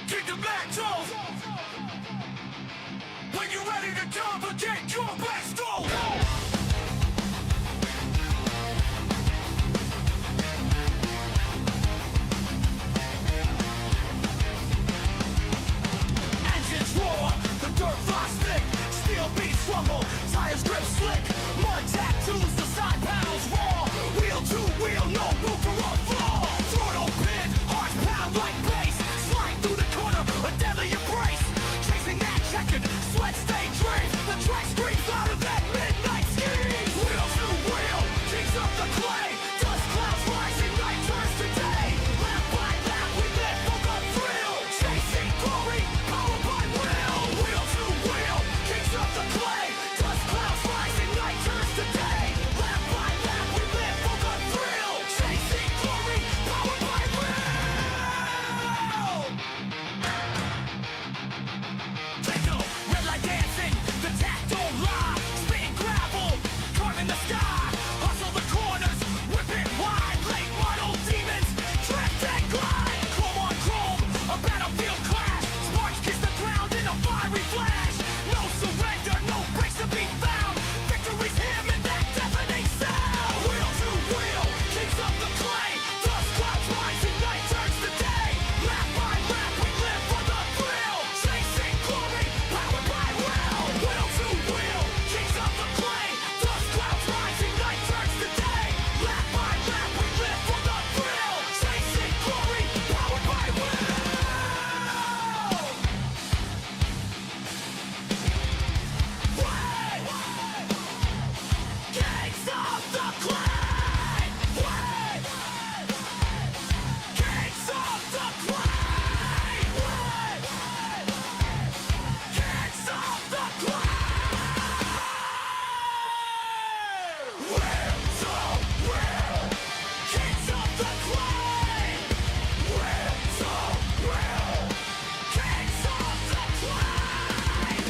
Kick the mantle! When you're ready to jump again, your best goal! Engines roar, the dirt flies thick, steel beats rumble, tires grip slick, mud tattoos, the side panels raw, wheel to wheel, no room for a flaw. Throttle pin, hearts pound like bass, slide through the corner, a deadly embrace, chasing that checkered, sweat stay drained, the track screams out of that midnight scheme. Wheel to wheel, kings of the clay, dust clouds rising, night turns to day. Lap by lap, we live for the thrill, chasing glory, powered by will. Wheel to wheel, kings of the clay, dust clouds rising, night turns to day. Lap by lap, we live for the thrill, chasing glory, powered by will. Techno, red light dancing, the tack don't lie, spin gravel, carving the sky, hustle the corners, whip it wide, late model demons, drift and glide, chrome on chrome, a battlefield clash, sparks kiss the ground in a fiery flash, no surrender, no breaks to be found, victory's him in that deafening sound. Wheel to wheel, kings of the clay, dust clouds rising, night turns to day, lap by lap, we live for the thrill, chasing glory, powered by will. Wheel to wheel, kings of the clay, dust clouds rising, night turns to day, lap by lap, we live for the thrill, chasing glory, powered by will. Kings of the clay, kings of the clay, kings of the clay. Will to will, kings of the clay. Will to will, kings of the clay.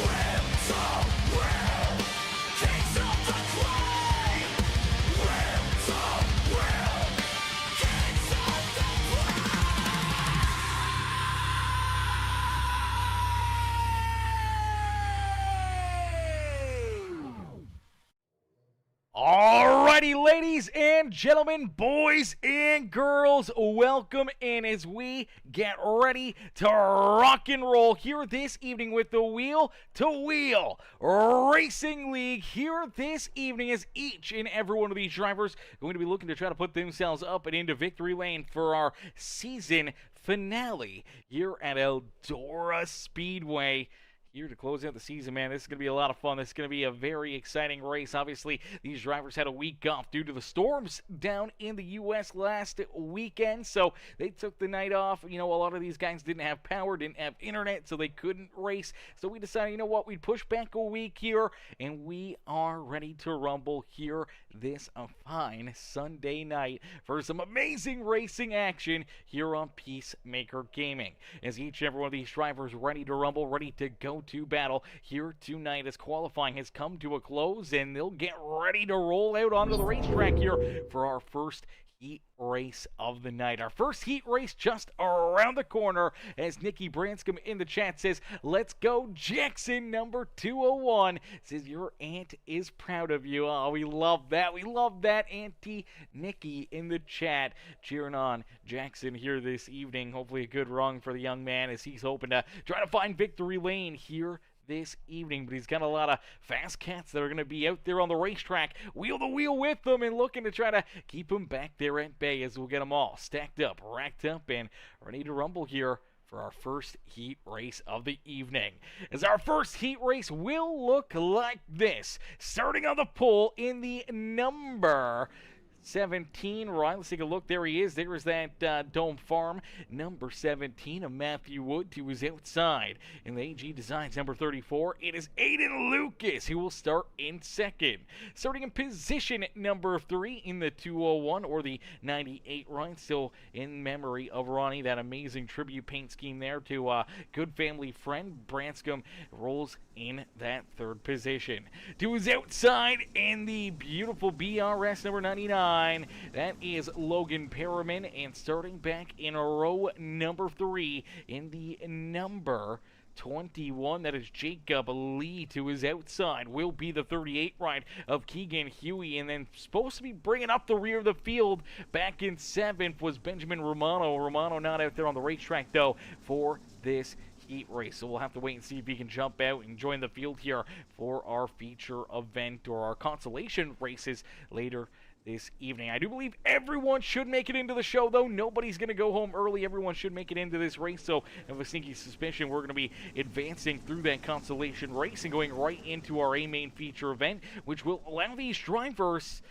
Will to will, kings of the clay. Will to will, kings of the Alrighty, ladies and gentlemen, boys and girls, welcome in as we get ready to rock and roll here this evening with the Wheel to Wheel Racing League here this evening, as each and every one of these drivers going to be looking to try to put themselves up and into victory lane for our season finale here at Eldora Speedway. Here to close out the season, man. This is going to be a lot of fun. This is going to be a very exciting race. Obviously, these drivers had a week off due to the storms down in the U.S. last weekend, so they took the night off. You know, a lot of these guys didn't have power, didn't have internet, so they couldn't race. So we decided, you know what, we'd push back a week here, and we are ready to rumble here this fine Sunday night for some amazing racing action here on Peacemaker Gaming. As each and every one of these drivers ready to rumble, ready to go to battle here tonight as qualifying has come to a close, and they'll get ready to roll out onto the racetrack here for our first heat race of the night. Our first heat race just around the corner, as Nikki Branscombe in the chat says, let's go Jackson number 201. Says your aunt is proud of you. Oh, we love that. We love that. Auntie Nikki in the chat cheering on Jackson here this evening. Hopefully a good run for the young man as he's hoping to try to find victory lane here this evening, but he's got a lot of fast cats that are going to be out there on the racetrack, wheel to wheel with them, and looking to try to keep them back there at bay, as we'll get them all stacked up, racked up, and ready to rumble here for our first heat race of the evening. As our first heat race will look like this, starting on the pole in the number 17, right, let's take a look. There he is. There's that Dome Farm, number 17 of Matthew Wood to his outside. In the AG Designs, number 34, it is Aiden Lucas who will start in second. Starting in position number 3 in the 201 or the 98, right, still in memory of Ronnie, that amazing tribute paint scheme there to good family friend. Branscombe rolls in that third position. To his outside in the beautiful BRS number 99, line. That is Logan Perriman, and starting back in row number 3 in the number 21, that is Jacob Lee to his outside. Will be the 38 ride of Keegan Huey, and then supposed to be bringing up the rear of the field back in 7th was Benjamin Romano. Romano not out there on the racetrack, though, for this heat race, so we'll have to wait and see if he can jump out and join the field here for our feature event or our consolation races later this evening. I do believe everyone should make it into the show, though. Nobody's going to go home early. Everyone should make it into this race, so I have a sneaky suspicion we're going to be advancing through that consolation race and going right into our A-main feature event, which will allow these drivers,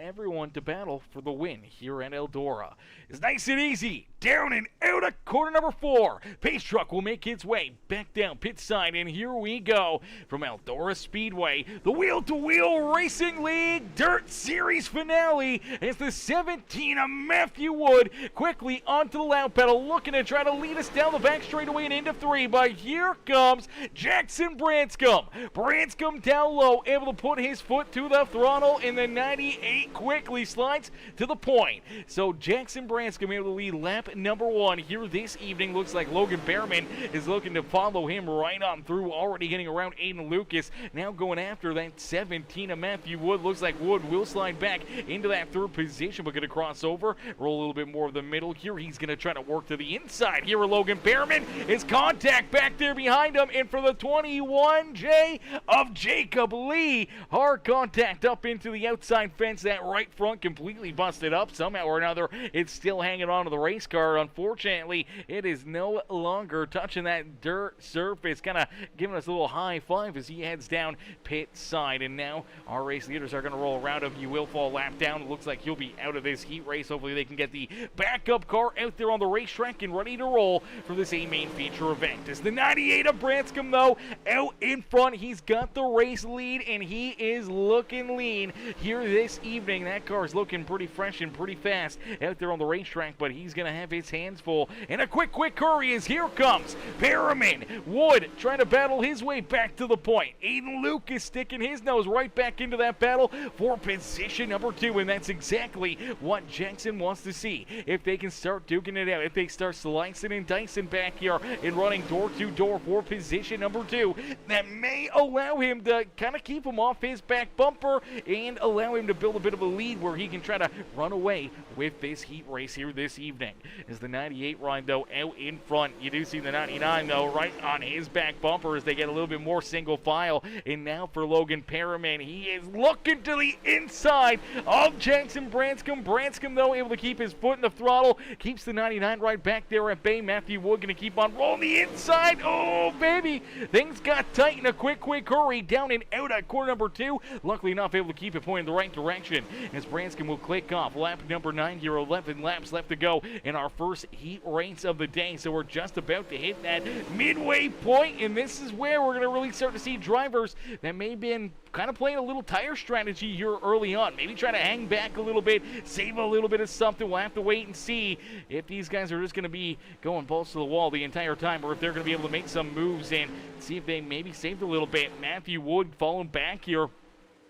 everyone to battle for the win here at Eldora. It's nice and easy. Down and out of corner number 4. Pace truck will make its way back down pit side, and here we go from Eldora Speedway. The Wheel-to-Wheel Racing League Dirt Series finale. It's the 17 of Matthew Wood quickly onto the lap pedal, looking to try to lead us down the back straightaway and into 3. But here comes Jackson Branscombe. Branscombe down low, able to put his foot to the throttle, and the 98 quickly slides to the point. So Jackson Branscombe able to lead lap number 1 here this evening. Looks like Logan Behrman is looking to follow him right on through, already getting around Aiden Lucas. Now going after that 17 of Matthew Wood. Looks like Wood will slide back into that 3rd position, but going to cross over, roll a little bit more of the middle here. He's going to try to work to the inside here with Logan Behrman. His contact back there behind him, and for the 21J of Jacob Lee, hard contact up into the outside fence. That right front completely busted up somehow or another. It's still hanging on to the race car. Unfortunately, it is no longer touching that dirt surface, kind of giving us a little high five as he heads down pit side. And now our race leaders are going to roll around him. He will fall lap down. It looks like he'll be out of this heat race. Hopefully they can get the backup car out there on the racetrack and ready to roll for this A-main feature event. It's the 98 of Branscombe, though, out in front. He's got the race lead, and he is looking lean here this evening. That car is looking pretty fresh and pretty fast out there on the racetrack, but he's going to have his hands full. And a quick hurry as here comes Perriman. Wood trying to battle his way back to the point. Aiden Lucas sticking his nose right back into that battle for position number 2, and that's exactly what Jackson wants to see. If they can start duking it out, if they start slicing and dicing back here and running door to door for position number 2, that may allow him to kind of keep him off his back bumper and allow him to build a bit of a lead where he can try to run away with this heat race here this evening. As the 98 ride, though, out in front. You do see the 99, though, right on his back bumper as they get a little bit more single file. And now for Logan Perriman, he is looking to the inside of Jackson Branscombe. Branscombe, though, able to keep his foot in the throttle, keeps the 99 right back there at bay. Matthew Wood going to keep on rolling the inside. Oh, baby, things got tight in a quick hurry. Down and out at corner number 2. Luckily enough, able to keep it pointing the right direction as Branscombe will click off. Lap number 9 here, 11 laps left to go in our first heat race of the day. So we're just about to hit that midway point, and this is where we're going to really start to see drivers that may have been kind of playing a little tire strategy here early on. Maybe try to hang back a little bit, save a little bit of something. We'll have to wait and see if these guys are just going to be going balls to the wall the entire time, or if they're going to be able to make some moves and see if they maybe saved a little bit. Matthew Wood falling back here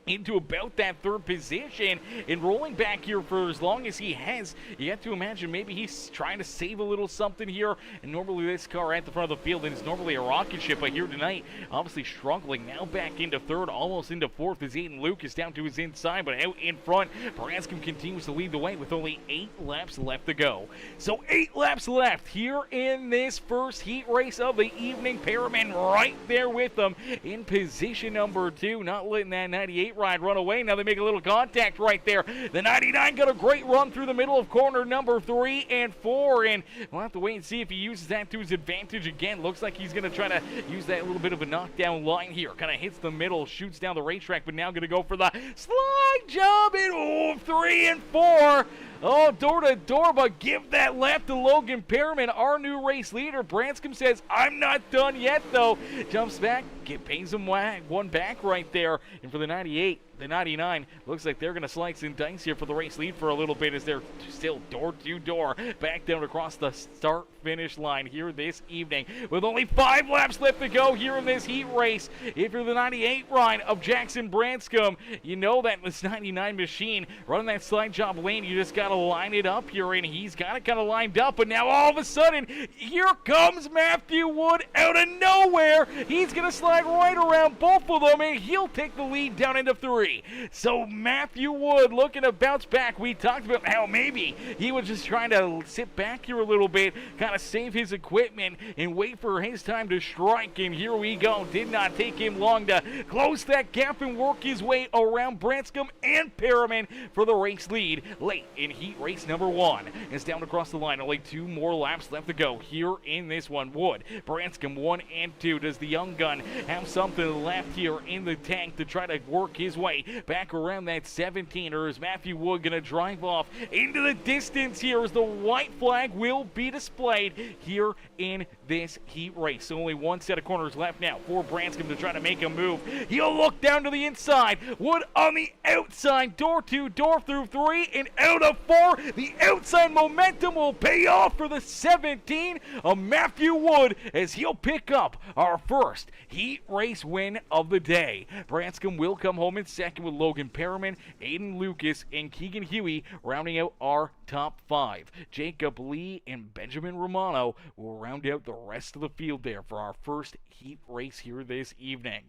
into about that 3rd position and rolling back here for as long as he has. You have to imagine maybe he's trying to save a little something here, and normally this car at the front of the field is normally a rocket ship, but here tonight obviously struggling. Now back into 3rd, almost into 4th is Aiden Lucas down to his inside, but out in front Branscombe continues to lead the way with only 8 laps left to go. So 8 laps left here in this first heat race of the evening. Perriman right there with them in position number 2, not letting that 98 ride run away. Now they make a little contact right there. The 99 got a great run through the middle of corner number 3 and 4, and we'll have to wait and see if he uses that to his advantage again. Looks like he's going to try to use that little bit of a knockdown line here. Kind of hits the middle, shoots down the racetrack, but now going to go for the slide job in 3 and 4. Oh, door to door, but give that lap to Logan Perriman, our new race leader. Branscombe says, I'm not done yet, though. Jumps back, pays him one back right there. And for the 98, the 99, looks like they're going to slice and dice here for the race lead for a little bit as they're still door-to-door back down across the start-finish line here this evening. With only 5 laps left to go here in this heat race. If you're the 98 ride of Jackson Branscombe, you know that this 99 machine running that slide job lane, you just got to line it up here, and he's got it kind of lined up. But now all of a sudden, here comes Matthew Wood out of nowhere. He's going to slide right around both of them, and he'll take the lead down into 3. So Matthew Wood looking to bounce back. We talked about how maybe he was just trying to sit back here a little bit, kind of save his equipment and wait for his time to strike. And here we go. Did not take him long to close that gap and work his way around Branscombe and Perriman for the race lead late in heat race number 1. It's down across the line. Only 2 more laps left to go here in this one. Wood, Branscombe 1 and 2. Does the young gun have something left here in the tank to try to work his way back around that 17, or is Matthew Wood going to drive off into the distance here as the white flag will be displayed here in this heat race? So only 1 set of corners left now for Branscombe to try to make a move. He'll look down to the inside. Wood on the outside, door-to-door through 3 and out of 4. The outside momentum will pay off for the 17 of Matthew Wood as he'll pick up our first heat race win of the day. Branscombe will come home in second with Logan Perriman, Aiden Lucas, and Keegan Huey rounding out our top 5. Jacob Lee and Benjamin Romano will round out the rest of the field there for our first heat race here this evening.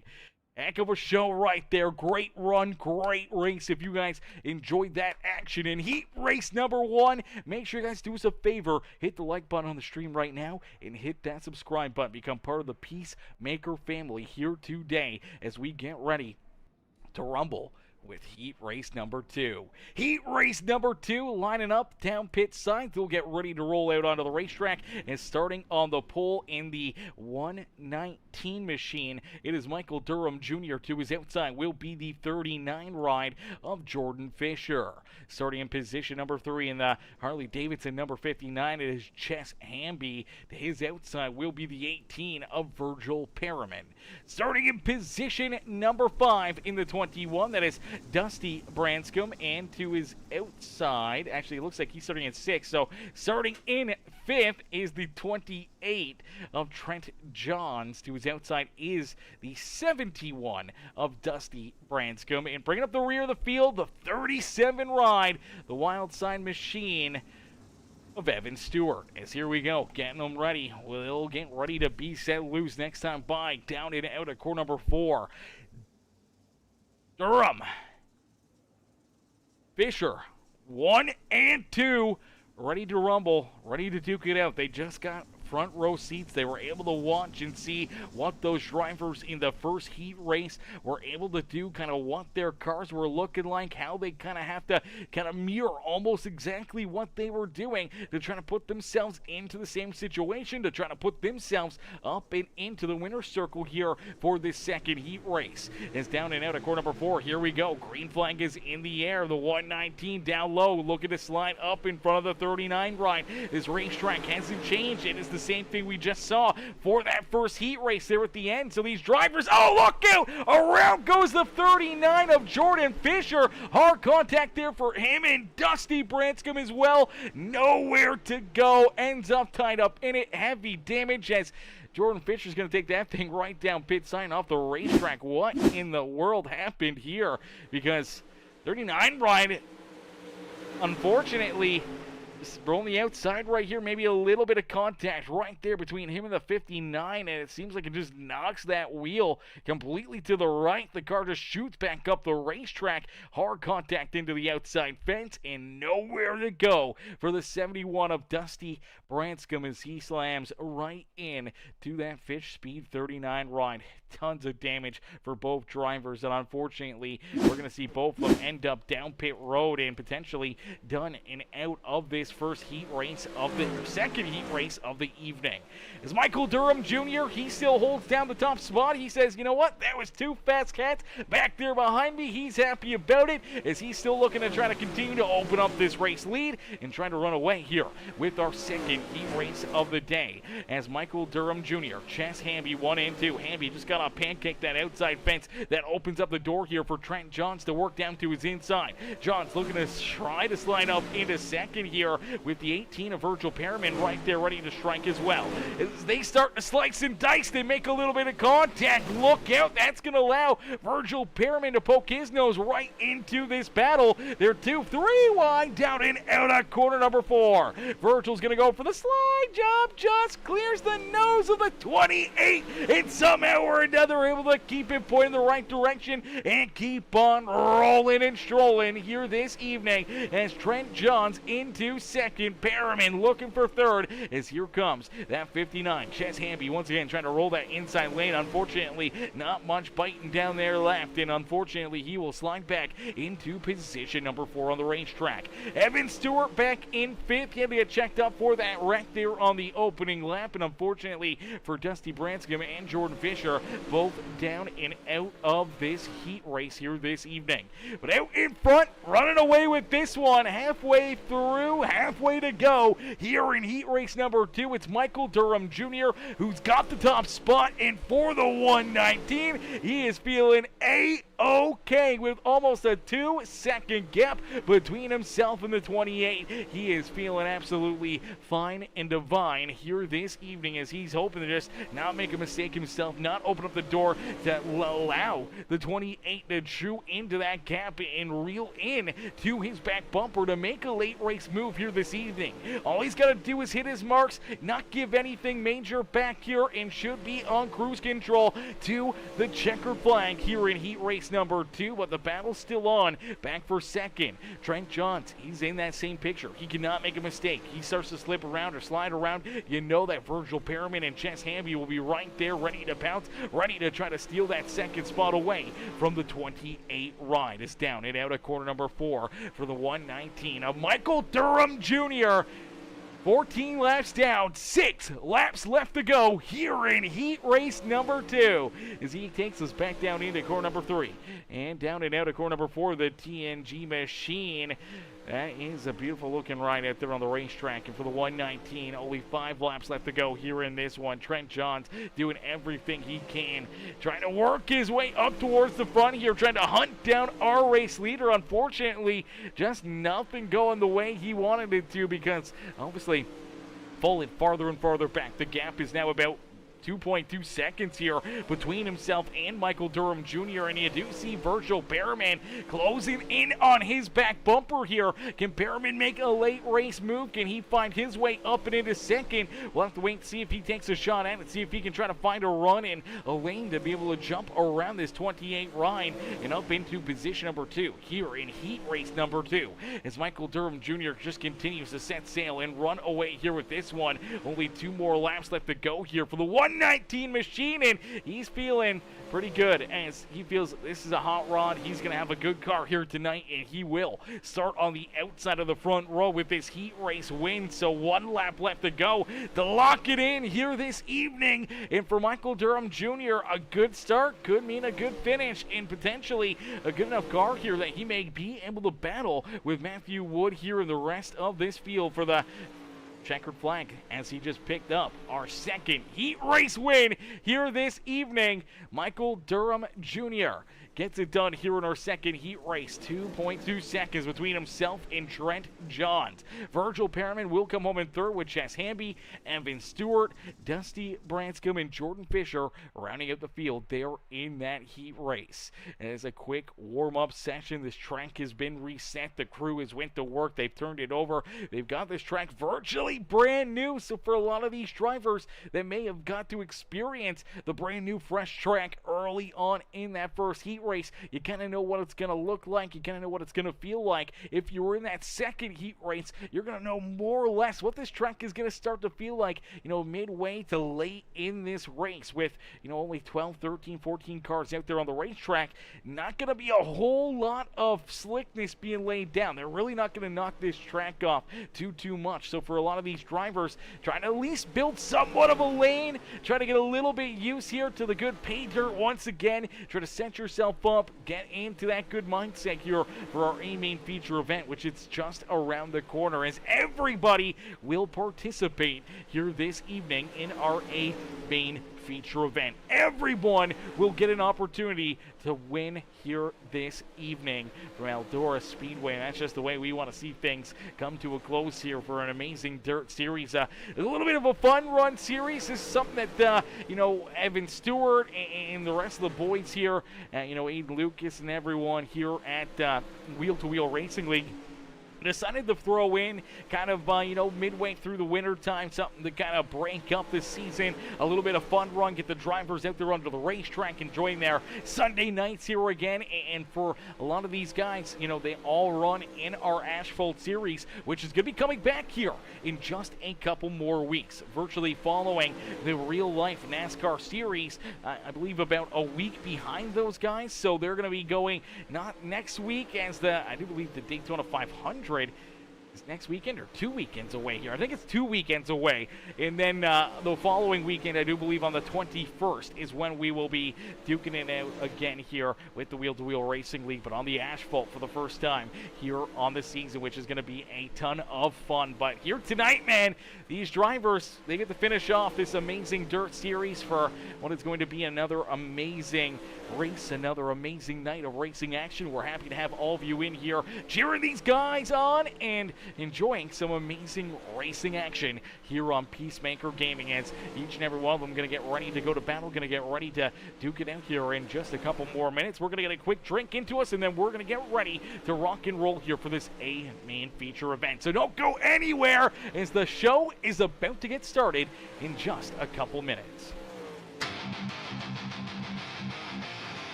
Heck of a show right there. Great run, great race. If you guys enjoyed that action in heat race number 1, make sure you guys do us a favor. Hit the like button on the stream right now and hit that subscribe button. Become part of the Peacemaker family here today as we get ready to rumble with heat race number 2. Heat race number 2 lining up down pit side. They'll get ready to roll out onto the racetrack, and starting on the pole in the 119 machine, it is Michael Durham Jr. To his outside will be the 39 ride of Jordan Fisher. Starting in position number 3 in the Harley Davidson number 59, it is Chess Hamby. To his outside will be the 18 of Virgil Perriman. Starting in position number 5 in the 21, that is Dusty Branscombe, and to his outside, actually it looks like he's starting at 6, so starting in 5th is the 28 of Trent Johns. To his outside is the 71 of Dusty Branscombe, and bringing up the rear of the field, the 37 ride, the Wild Side Machine of Evan Stewart. As here we go, getting them ready. We'll get ready to be set loose next time by down and out of core number 4. Durham, Fisher, 1 and 2, ready to rumble, ready to duke it out. They just got front row seats. They were able to watch and see what those drivers in the first heat race were able to do, kind of what their cars were looking like, how they kind of have to kind of mirror almost exactly what they were doing to try to put themselves into the same situation, to try to put themselves up and into the winner's circle here for this second heat race. It's down and out of core number 4. Here we go. Green flag is in the air. The 119 down low, looking to slide up in front of the 39 ride. This racetrack hasn't changed. It is the same thing we just saw for that first heat race there at the end. So these drivers, oh, look out! Around goes the 39 of Jordan Fisher. Hard contact there for him and Dusty Branscombe as well. Nowhere to go. Ends up tied up in it. Heavy damage as Jordan Fisher's going to take that thing right down pit sign off the racetrack. What in the world happened here? Because 39 ride, unfortunately, we're on the outside right here. Maybe a little bit of contact right there between him and the 59, and it seems like it just knocks that wheel completely to the right. The car just shoots back up the racetrack. Hard contact into the outside fence, and nowhere to go for the 71 of Dusty Branscombe as he slams right in to that Fish Speed 39 ride. Tons of damage for both drivers, and unfortunately, we're going to see both of them end up down pit road and potentially done and out of this first heat race of the second heat race of the evening. As Michael Durham Jr., he still holds down the top spot. He says, you know what, that was 2 fast cats back there behind me. He's happy about it as he's still looking to try to continue to open up this race lead and trying to run away here with our second heat race of the day. As Michael Durham Jr., Chess Hamby 1 and 2. Hamby just got pancake that outside fence. That opens up the door here for Trent Johns to work down to his inside. Johns looking to try to slide up into second here with the 18 of Virgil Perriman right there ready to strike as well. As they start to slice and dice, they make a little bit of contact. Look out, that's going to allow Virgil Perriman to poke his nose right into this battle. They're 2-3 wide down and out of corner number 4. Virgil's going to go for the slide job, just clears the nose of the 28, and somehow or another able to keep it pointing the right direction and keep on rolling and strolling here this evening as Trent Johns into second. Perriman looking for third as here comes that 59. Ches Hamby once again trying to roll that inside lane. Unfortunately, not much biting down there left, and unfortunately he will slide back into position number 4 on the racetrack. Evan Stewart back in 5th. He had to get checked up for that wreck there on the opening lap, and unfortunately for Dusty Branscombe and Jordan Fisher, both down and out of this heat race here this evening. But out in front, running away with this one, halfway through, halfway to go here in heat race number 2. It's Michael Durham Jr. who's got the top spot, and for the 119, he is feeling A-OK with almost a 2-second gap between himself and the 28. He is feeling absolutely fine and divine here this evening as he's hoping to just not make a mistake himself, not open up the door to allow the 28 to chew into that gap and reel in to his back bumper to make a late race move here this evening. All he's got to do is hit his marks, not give anything major back here, and should be on cruise control to the checkered flag here in heat race number 2, but the battle's still on. Back for second, Trent Johns. He's in that same picture. He cannot make a mistake. He starts to slip around or slide around. You know that Virgil Perriman and Ches Hamby will be right there ready to pounce, ready to try to steal that second spot away from the 28 ride. It's down and out of corner number 4 for the 119 of Michael Durham Jr. 14 laps down, 6 laps left to go here in heat race number 2 as he takes us back down into corner number 3 and down and out of corner number 4, the TNG machine. That is a beautiful looking ride out there on the racetrack. And for the 119, only 5 laps left to go here in this one. Trent Johns doing everything he can, trying to work his way up towards the front here, trying to hunt down our race leader. Unfortunately, just nothing going the way he wanted it to, because obviously falling farther and farther back. The gap is now about 2.2 seconds here between himself and Michael Durham Jr. And you do see Virgil Perriman closing in on his back bumper here. Can Perriman make a late race move? Can he find his way up and into second? We'll have to wait and see if he takes a shot at it, see if he can try to find a run in a lane to be able to jump around this 28 ride and up into position number 2 here in heat race number 2 as Michael Durham Jr. just continues to set sail and run away here with this one. Only 2 more laps left to go here for the 119 machine, and he's feeling pretty good as he feels this is a hot rod. He's going to have a good car here tonight, and he will start on the outside of the front row with this heat race win. So 1 lap left to go to lock it in here this evening. And for Michael Durham Jr., a good start could mean a good finish and potentially a good enough car here that he may be able to battle with Matthew Wood here in the rest of this field for the checkered flag as he just picked up our second heat race win here this evening. Michael Durham Jr. gets it done here in our second heat race. 2.2 seconds between himself and Trent Johns. Virgil Perriman will come home in third with Ches Hamby, Evan Stewart, Dusty Branscombe, and Jordan Fisher rounding out the field there in that heat race. As a quick warm-up session, this track has been reset. The crew has went to work. They've turned it over. They've got this track virtually brand new. So for a lot of these drivers that may have got to experience the brand new fresh track early on in that first heat race, you kind of know what it's going to look like. You kind of know what it's going to feel like. If you were in that second heat race, you're going to know more or less what this track is going to start to feel like, midway to late in this race with, only 12, 13, 14 cars out there on the racetrack. Not going to be a whole lot of slickness being laid down. They're really not going to knock this track off too much. So for a lot of these drivers, trying to at least build somewhat of a lane, try to get a little bit used here to the good pay dirt once again, try to set yourself up, get into that good mindset here for our A main feature event, which is just around the corner, as everybody will participate here this evening in our A main feature event. Everyone will get an opportunity to win here this evening from Eldora Speedway. And that's just the way we want to see things come to a close here for an amazing dirt series. A little bit of a fun run series. This is something that, Evan Stewart and the rest of the boys here, Aiden Lucas and everyone here at Wheel to Wheel Racing League decided to throw in kind of, midway through the winter time, something to kind of break up this season. A little bit of fun run, get the drivers out there onto the racetrack, enjoying their Sunday nights here again. And for a lot of these guys, they all run in our Asphalt Series, which is going to be coming back here in just a couple more weeks, virtually following the real-life NASCAR Series. I believe about a week behind those guys, so they're going to be going not next week as I do believe the Daytona 500 is next weekend or 2 weekends away here. I think it's 2 weekends away. And then the following weekend, I do believe on the 21st, is when we will be duking it out again here with the Wheel to Wheel Racing League, but on the asphalt for the first time here on the season, which is going to be a ton of fun. But here tonight, man, these drivers, they get to finish off this amazing dirt series for what is going to be another amazing race, another amazing night of racing action. We're happy to have all of you in here cheering these guys on and enjoying some amazing racing action here on Peacemaker Gaming, as each and every one of them going to get ready to go to battle, going to get ready to duke it out here in just a couple more minutes. We're going to get a quick drink into us, and then we're going to get ready to rock and roll here for this main feature event. So don't go anywhere, as the show is about to get started in just a couple minutes.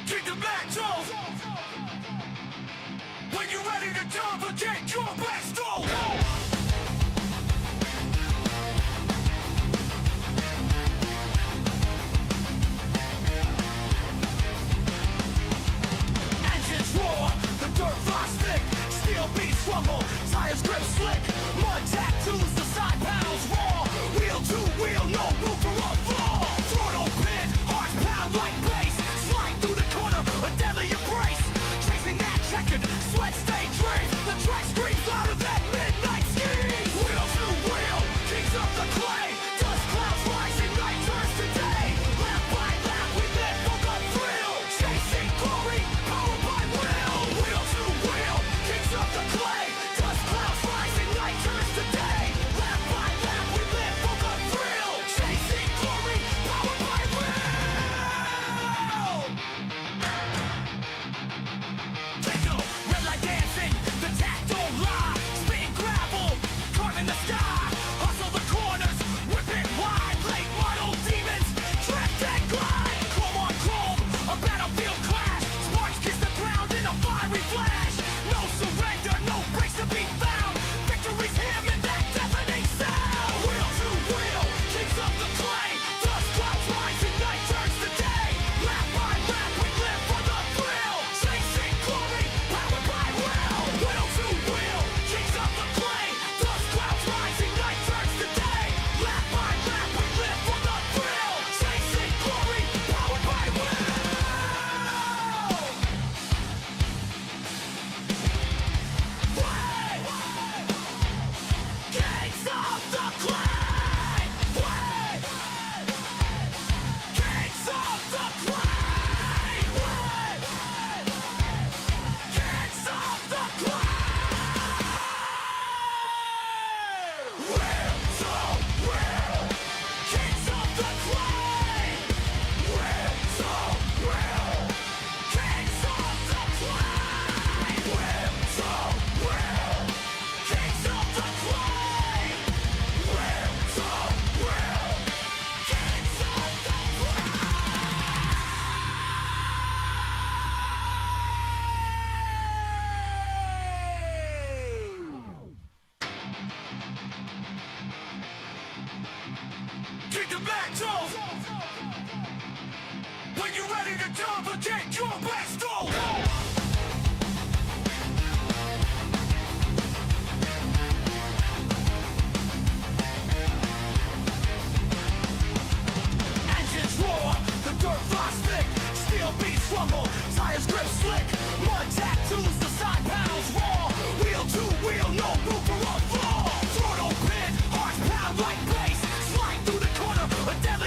Kick the back toe. When you're ready to jump again, your best goal. Engines roar, the dirt flies thick, steel beats rumble, tires grip slick, mud tattoos, the side panels raw, wheel to wheel, no room for a fall. Throttle pin, hearts pound like bass, slide through the corner, a deadly embrace, chasing that checkered sweat stain dream. The track screams louder than midnight schemes. Wheel to wheel, kings of the clay, dust clouds rising, night turns to day. Lap by lap, we live for the thrill, chasing glory, powered by will. Wheel to wheel, kings of the clay, dust clouds rising, night turns to day. Lap by lap, we live for the thrill, chasing glory, powered by will. Bingo, red light dancing, the tack don't lie. Spin gravel, carving the sky. Hustle the corners, whip it wide. Late model demons, drift and glide. Chrome on chrome, a battlefield clash. Sparks kiss the ground in a fiery flash. No surrender, no breaks to be found. Victory's hymn in that deafening sound. Wheel to wheel, kings of the clay. Dust clouds rise and night turns to day. Lap by lap, we live for the thrill. Chasing glory, powered by will. Wheel to wheel, kings of the clay. Dust clouds rising, night turns to day. Lap by lap, we live for the thrill. Chasing glory, powered by will. Kings of the clay. Kings of the clay. Kings of the clay. Wheel to wheel, kings of the clay. Wheel to wheel, kings of the clay. Wheel to wheel, kings of the clay. Wheel to wheel, kings of the Kick the back toe. When you're ready to jump again, your best goal. Engines roar, the dirt flies thick, steel beats rumble, tires grip slick, mud tattoos, the side panels raw, wheel to wheel, no room for a fall. Throttle pin, hearts pound like bass, slide through the corner, a deadly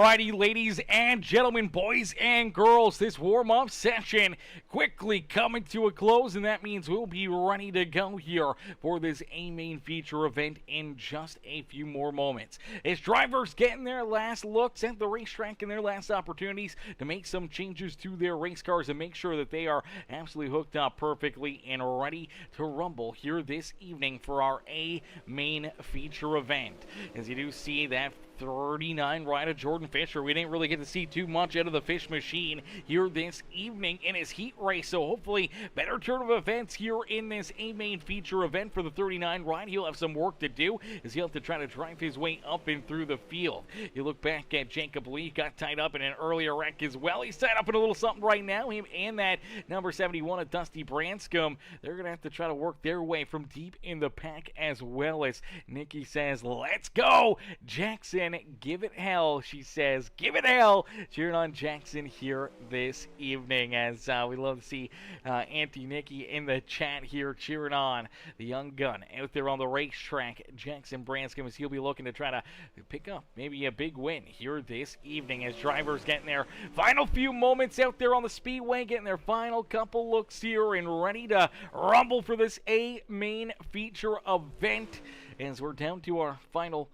Alrighty, ladies and gentlemen, boys and girls, this warm-up session quickly coming to a close, and that means we'll be ready to go here for this A-Main feature event in just a few more moments. As drivers getting their last looks at the racetrack and their last opportunities to make some changes to their race cars and make sure that they are absolutely hooked up perfectly and ready to rumble here this evening for our A-Main feature event. As you do see that 39 ride of Jordan Fisher. We didn't really get to see too much out of the Fish machine here this evening in his heat race, so hopefully better turn of events here in this A-Main feature event for the 39 ride. He'll have some work to do as he'll have to try to drive his way up and through the field. You look back at Jacob Lee, got tied up in an earlier wreck as well. He's tied up in a little something right now. Him and that number 71 of Dusty Branscombe, they're going to have to try to work their way from deep in the pack as well. As Nikki says, let's go, Jackson. Give it hell, she says. Give it hell. Cheering on Jackson here this evening as we love to see Auntie Nikki in the chat here cheering on the young gun out there on the racetrack. Jackson Branscombe, as he'll be looking to try to pick up maybe a big win here this evening as drivers getting their final few moments out there on the speedway, getting their final couple looks here and ready to rumble for this A-Main feature event as we're down to our final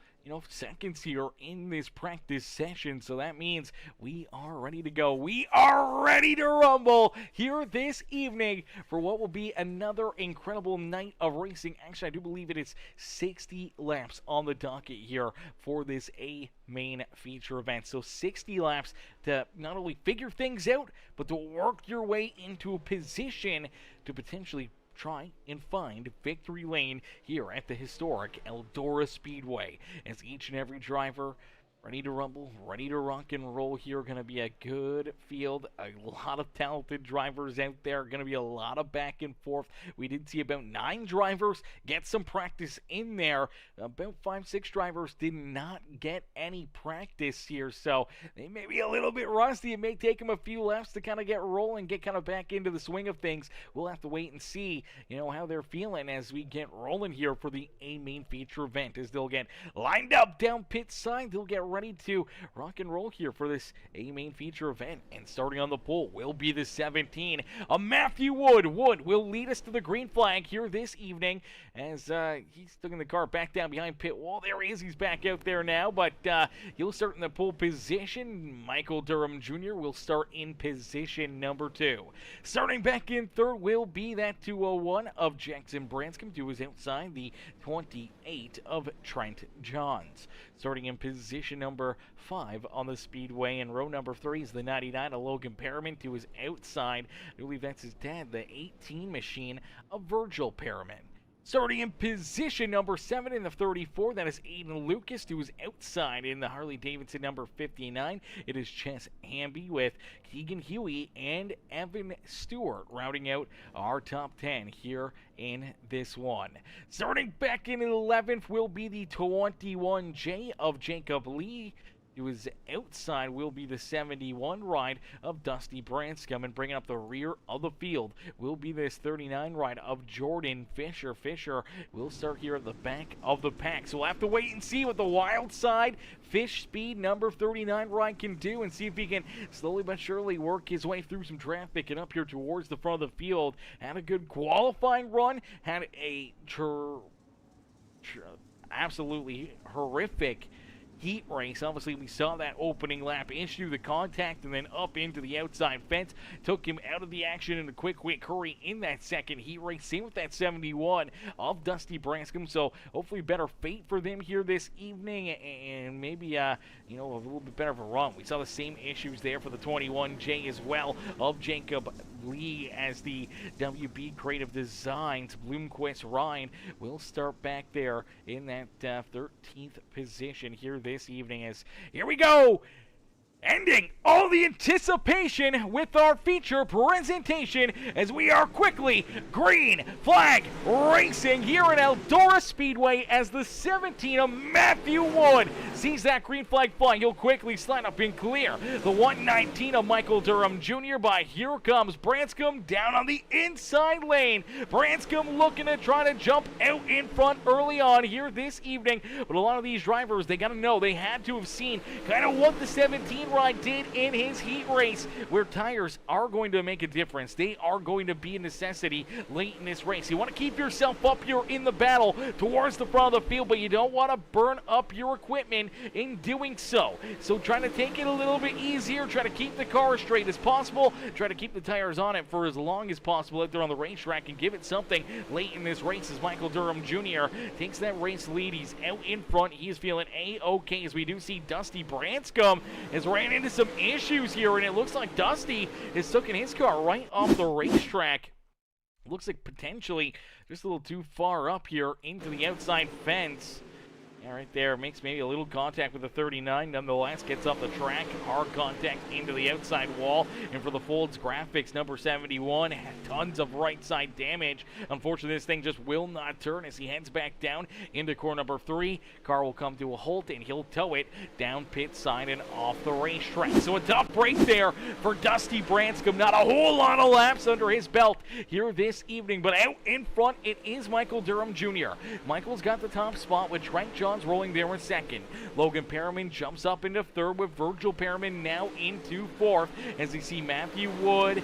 seconds here in this practice session. So that means we are ready to go. We are ready to rumble here this evening for what will be another incredible night of racing. Actually, I do believe it is 60 laps on the docket here for this A-Main feature event. So 60 laps to not only figure things out, but to work your way into a position to potentially try and find victory lane here at the historic Eldora Speedway. As each and every driver ready to rumble, ready to rock and roll here. Going to be a good field. A lot of talented drivers out there. Going to be a lot of back and forth. We did see about 9 drivers get some practice in there. About 5-6 drivers did not get any practice here. So they may be a little bit rusty. It may take them a few laps to kind of get rolling, get kind of back into the swing of things. We'll have to wait and see, how they're feeling as we get rolling here for the A-Main feature event. As they'll get lined up down pit side, they'll get ready to rock and roll here for this A-Main feature event. And starting on the pole will be the 17, Matthew Wood. Wood will lead us to the green flag here this evening as he's taking the car back down behind pit wall. There he is. He's back out there now, but he'll start in the pole position. Michael Durham Jr. will start in position number 2. Starting back in third will be that 201 of Jackson Branscombe, who is outside the 28 of Trent Johns. Starting in position number 5 on the speedway, and row number 3 is the 99 of Logan Perriman, who is outside. I believe that's his dad, the 18 machine of Virgil Perriman. Starting in position number 7 in the 34, that is Aiden Lucas, who is outside in the Harley-Davidson number 59. It is Chess Hamby with Keegan Huey and Evan Stewart rounding out our top 10 here in this one. Starting back in 11th will be the 21J of Jacob Lee. Who is outside will be the 71 ride of Dusty Branscombe, and bringing up the rear of the field will be this 39 ride of Jordan Fisher. Fisher will start here at the back of the pack, so we'll have to wait and see what the wild side Fish Speed number 39 ride can do and see if he can slowly but surely work his way through some traffic and up here towards the front of the field. Had a good qualifying run, had a absolutely horrific heat race. Obviously, we saw that opening lap issue the contact and then up into the outside fence. Took him out of the action in a quick hurry in that second heat race. Same with that 71 of Dusty Branscombe. So hopefully better fate for them here this evening and maybe a little bit better of a run. We saw the same issues there for the 21J as well of Jacob Lee as the WB Creative Designs Bloomquist Ryan will start back there in that 13th position here this evening. As here we go, Ending all the anticipation with our feature presentation as we are quickly green flag racing here in Eldora Speedway as the 17 of Matthew Wood sees that green flag fly. He'll quickly slide up and clear the 119 of Michael Durham Jr. by. Here comes Branscombe down on the inside lane. Branscombe looking to try to jump out in front early on here this evening, but a lot of these drivers, they got to know, they had to have seen kind of what the 17 ride did in his heat race, where tires are going to make a difference. They are going to be a necessity late in this race. You want to keep yourself up here in the battle towards the front of the field, but you don't want to burn up your equipment in doing so. So trying to take it a little bit easier, try to keep the car as straight as possible, try to keep the tires on it for as long as possible out there on the racetrack and give it something late in this race as Michael Durham Jr. takes that race lead. He's out in front. He is feeling A-okay as we do see Dusty Branscombe has ran into some issues here, and it looks like Dusty is taking his car right off the racetrack. Looks like potentially just a little too far up here into the outside fence. Yeah, right there, makes maybe a little contact with the 39, nonetheless gets off the track, hard contact into the outside wall, and for the Folds Graphics, number 71, had tons of right side damage. Unfortunately, this thing just will not turn as he heads back down into corner number 3. Car will come to a halt, and he'll tow it down pit side and off the racetrack. So a tough break there for Dusty Branscombe. Not a whole lot of laps under his belt here this evening, but out in front, it is Michael Durham Jr. Michael's got the top spot with Trent John rolling there in second. Logan Perriman jumps up into third with Virgil Perriman now into fourth as you see Matthew Wood,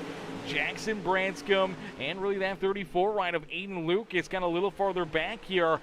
Jackson Branscombe, and really that 34 ride of Aiden Luke is kind of a little farther back here,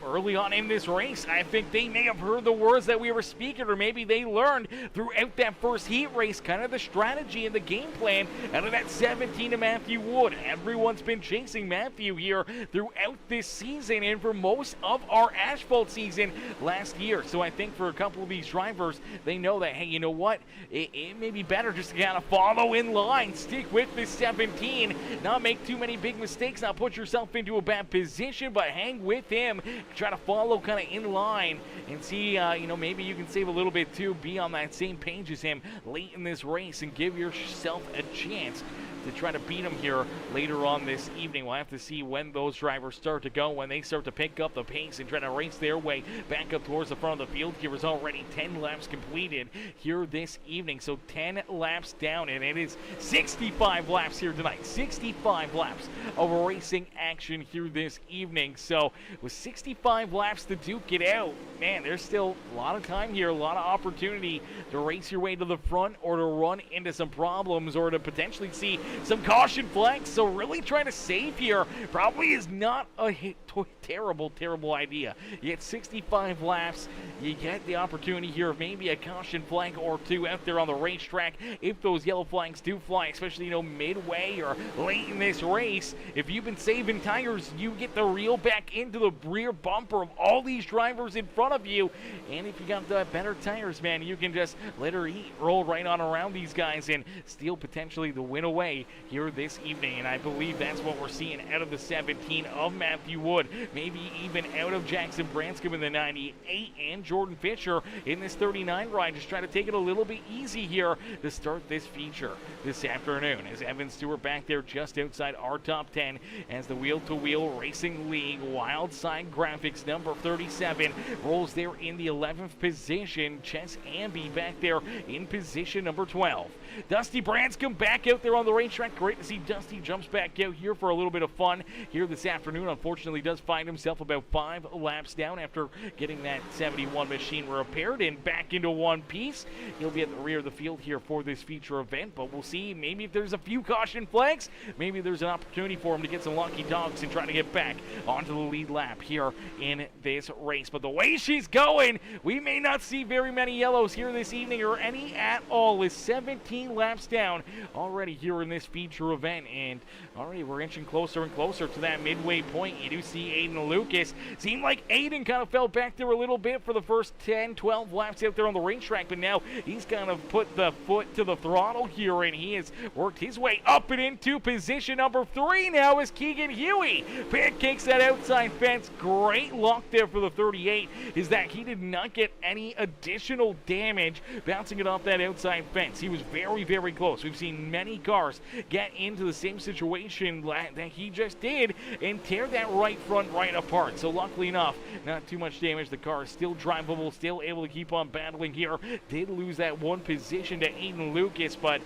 early on in this race. I think they may have heard the words that we were speaking, or maybe they learned throughout that first heat race kind of the strategy and the game plan out of that 17 of Matthew Wood. Everyone's been chasing Matthew here throughout this season and for most of our asphalt season last year. So I think for a couple of these drivers, they know that, hey, you know what? It may be better just to kind of follow in line, stick with this 17, not make too many big mistakes, not put yourself into a bad position, but hang with him, try to follow kind of in line and see, maybe you can save a little bit too, be on that same page as him late in this race and give yourself a chance to try to beat him here later on this evening. We'll have to see when those drivers start to go, when they start to pick up the pace and try to race their way back up towards the front of the field. Here is already 10 laps completed here this evening, so 10 laps down, and it is 65 laps here tonight. 65 laps of racing action here this evening. So with 65 laps to duke it out, man, there's still a lot of time here, a lot of opportunity to race your way to the front or to run into some problems or to potentially see some caution flags. So really trying to save here probably is not a terrible idea. You get 65 laps, you get the opportunity here of maybe a caution flag or two out there on the racetrack if those yellow flags do fly, especially midway or late in this race. If you've been saving tires, you get the reel back into the rear bumper of all these drivers in front of you, and if you got the better tires, man, you can just let her roll right on around these guys and steal potentially the win away here this evening. And I believe that's what we're seeing out of the 17 of Matthew Wood, maybe even out of Jackson Branscombe in the 98 and Jordan Fisher in this 39 ride. Just try to take it a little bit easy here to start this feature this afternoon as Evan Stewart back there just outside our top 10 as the Wheel-to-Wheel Racing League Wild Side Graphics number 37 rolls there in the 11th position. Chess Amby back there in position number 12. Dusty Branscombe back out there on the racetrack. Great to see Dusty jumps back out here for a little bit of fun here this afternoon. Unfortunately, does find himself about 5 laps down after getting that 71 machine repaired and back into one piece. He'll be at the rear of the field here for this feature event, but we'll see maybe if there's a few caution flags, maybe there's an opportunity for him to get some lucky dogs and try to get back onto the lead lap here in this race. But the way she's going, we may not see very many yellows here this evening or any at all, with 17 laps down already here in this this feature event, and already we're inching closer and closer to that midway point. You do see Aiden Lucas. Seemed like Aiden kind of fell back there a little bit for the first 10, 12 laps out there on the racetrack, but now he's kind of put the foot to the throttle here, and he has worked his way up and into position number 3 now as Keegan Huey pancakes that outside fence. Great luck there for the 38 is that he did not get any additional damage bouncing it off that outside fence. He was very, very close. We've seen many cars get into the same situation that he just did and tear that right front right apart. So luckily enough, not too much damage. The car is still drivable, still able to keep on battling here. Did lose that one position to Aiden Lucas, but